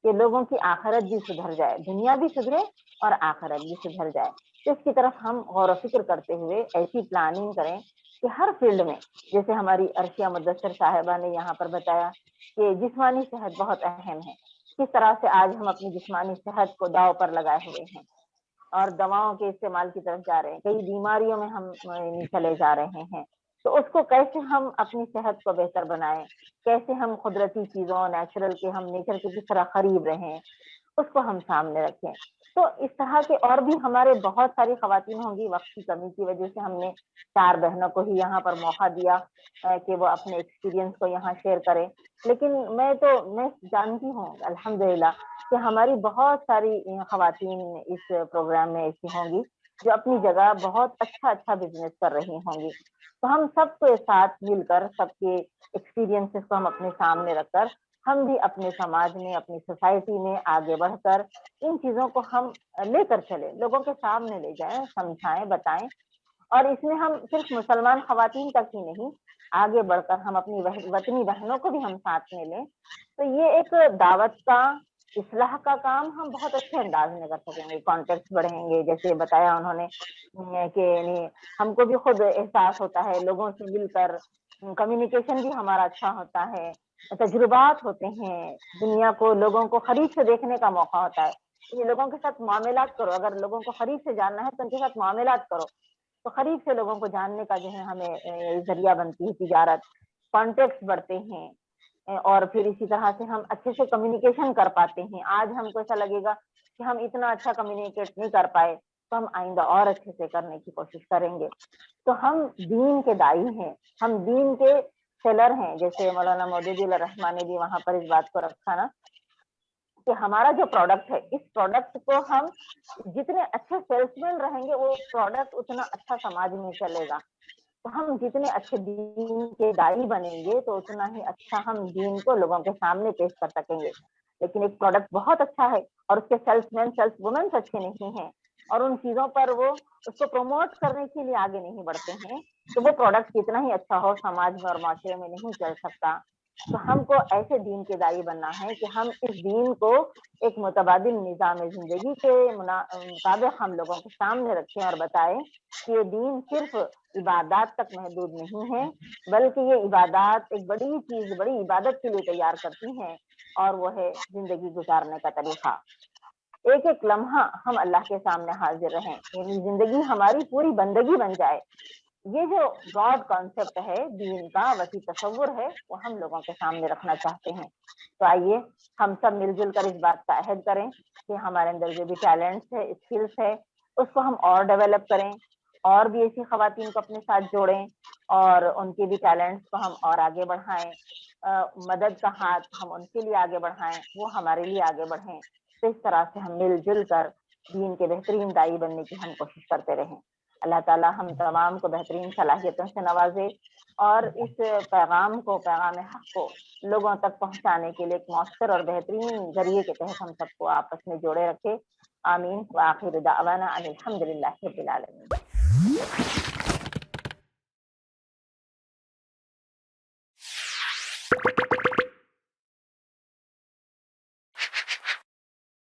कि लोगों की आखिरत भी सुधर जाए, दुनिया भी सुधरे और आखिरत भी सुधर जाए। तो इसकी तरफ हम गौर फिक्र करते हुए ऐसी प्लानिंग करें कि हर फील्ड में, जैसे हमारी अर्शिया मुद्दसर साहिबा ने यहाँ पर बताया कि जिस्मानी सेहत बहुत अहम है, किस तरह से आज हम अपनी जिस्मानी सेहत को दाव पर लगाए हुए हैं और दवाओं के इस्तेमाल की तरफ जा रहे हैं, कई बीमारियों में हम चले जा रहे हैं। तो उसको कैसे हम अपनी सेहत को बेहतर बनाएं, कैसे हम कुदरती चीजों, नेचुरल के, हम नेचर के किस तरह करीब रहें, उसको हम सामने रखें। तो इस तरह के और भी हमारे बहुत सारी खवातीन होंगी। वक्त की कमी की वजह से हमने 4 बहनों को ही यहाँ पर मौका दिया कि वो अपने एक्सपीरियंस को यहाँ शेयर करें, लेकिन मैं जानती हूँ अल्हम्दुलिल्लाह कि हमारी बहुत सारी खवातीन इस प्रोग्राम में ऐसी होंगी जो अपनी जगह बहुत अच्छा बिजनेस कर रही होंगी। तो हम सबके साथ मिलकर, सबके एक्सपीरियंसेस को हम अपने सामने रखकर, हम भी अपने समाज में, अपनी सोसाइटी में आगे बढ़कर इन चीजों को हम लेकर चले, लोगों के सामने ले जाएं, समझाएं, बताएं اور اس میں ہم صرف مسلمان خواتین تک ہی نہیں, آگے بڑھ کر ہم اپنی وطنی بہنوں کو بھی ہم ساتھ میں لیں, تو یہ ایک دعوت کا, اصلاح کا کام ہم بہت اچھے انداز میں کر سکیں گے. کانٹیکٹس بڑھیں گے, جیسے بتایا انہوں نے کہ ہم کو بھی خود احساس ہوتا ہے لوگوں سے مل کر, کمیونیکیشن بھی ہمارا اچھا ہوتا ہے, تجربات ہوتے ہیں, دنیا کو لوگوں کو قریب سے دیکھنے کا موقع ہوتا ہے. یہ لوگوں کے ساتھ معاملات کرو, اگر لوگوں کو قریب سے جاننا ہے تو ان کے ساتھ معاملات کرو, تو قریب سے لوگوں کو جاننے کا جو ہے ہمیں ذریعہ بنتی ہے تجارت, کانٹیکٹس بڑھتے ہیں, اور پھر اسی طرح سے ہم اچھے سے کمیونیکیشن کر پاتے ہیں. آج ہم کو ایسا لگے گا کہ ہم اتنا اچھا کمیونیکیٹ نہیں کر پائے, تو ہم آئندہ اور اچھے سے کرنے کی کوشش کریں گے. تو ہم دین کے دائی ہیں, ہم دین کے سیلر ہیں, جیسے مولانا مودودی الرحمٰن نے بھی وہاں پر اس بات کو رکھا نا کہ ہمارا جو پروڈکٹ ہے, اس پروڈکٹ کو ہم جتنے اچھے سیلس مین رہیں گے وہ پروڈکٹ اتنا اچھا سماج میں چلے گا. تو ہم جتنے اچھے دین کے دائی بنیں گے تو اتنا ہی اچھا ہم دین کو لوگوں کے سامنے پیش کر سکیں گے. لیکن ایک پروڈکٹ بہت اچھا ہے اور اس کے سیلس مین سیلس وومنس اچھے نہیں ہیں, اور ان چیزوں پر وہ اس کو پروموٹ کرنے کے لیے آگے نہیں بڑھتے ہیں, تو وہ پروڈکٹ کتنا ہی اچھا ہو سماج میں اور معاشرے میں نہیں چل سکتا. تو ہم کو ایسے دین کے دائی بننا ہے کہ ہم اس دین کو ایک متبادل نظام زندگی کے مطابق ہم لوگوں کے سامنے رکھیں اور بتائیں کہ یہ دین صرف عبادات تک محدود نہیں ہے, بلکہ یہ عبادات ایک بڑی چیز, بڑی عبادت کے لیے تیار کرتی ہیں, اور وہ ہے زندگی گزارنے کا طریقہ. ایک ایک لمحہ ہم اللہ کے سامنے حاضر رہیں, یعنی زندگی ہماری پوری بندگی بن جائے. یہ جو گاڈ کانسیپٹ ہے, دین کا وسیع تصور ہے, وہ ہم لوگوں کے سامنے رکھنا چاہتے ہیں. تو آئیے ہم سب مل جل کر اس بات کا عہد کریں کہ ہمارے اندر جو بھی ٹیلنٹس ہے, اسکلس ہے, اس کو ہم اور ڈیولپ کریں, اور بھی ایسی خواتین کو اپنے ساتھ جوڑیں, اور ان کے بھی ٹیلنٹس کو ہم اور آگے بڑھائیں. مدد کا ہاتھ ہم ان کے لیے آگے بڑھائیں, وہ ہمارے لیے آگے بڑھیں. تو اس طرح سے ہم مل جل کر دین کے بہترین دائی بننے کی ہم کوشش کرتے رہیں. اللہ تعالیٰ ہم تمام کو بہترین صلاحیتوں سے نوازے, اور اس پیغام کو, پیغام حق کو لوگوں تک پہنچانے کے لیے ایک مؤثر اور بہترین ذریعے کے تحت ہم سب کو آپس میں جوڑے رکھے. آمین. وآخر دعوانا ان الحمد للہ رب العالمین.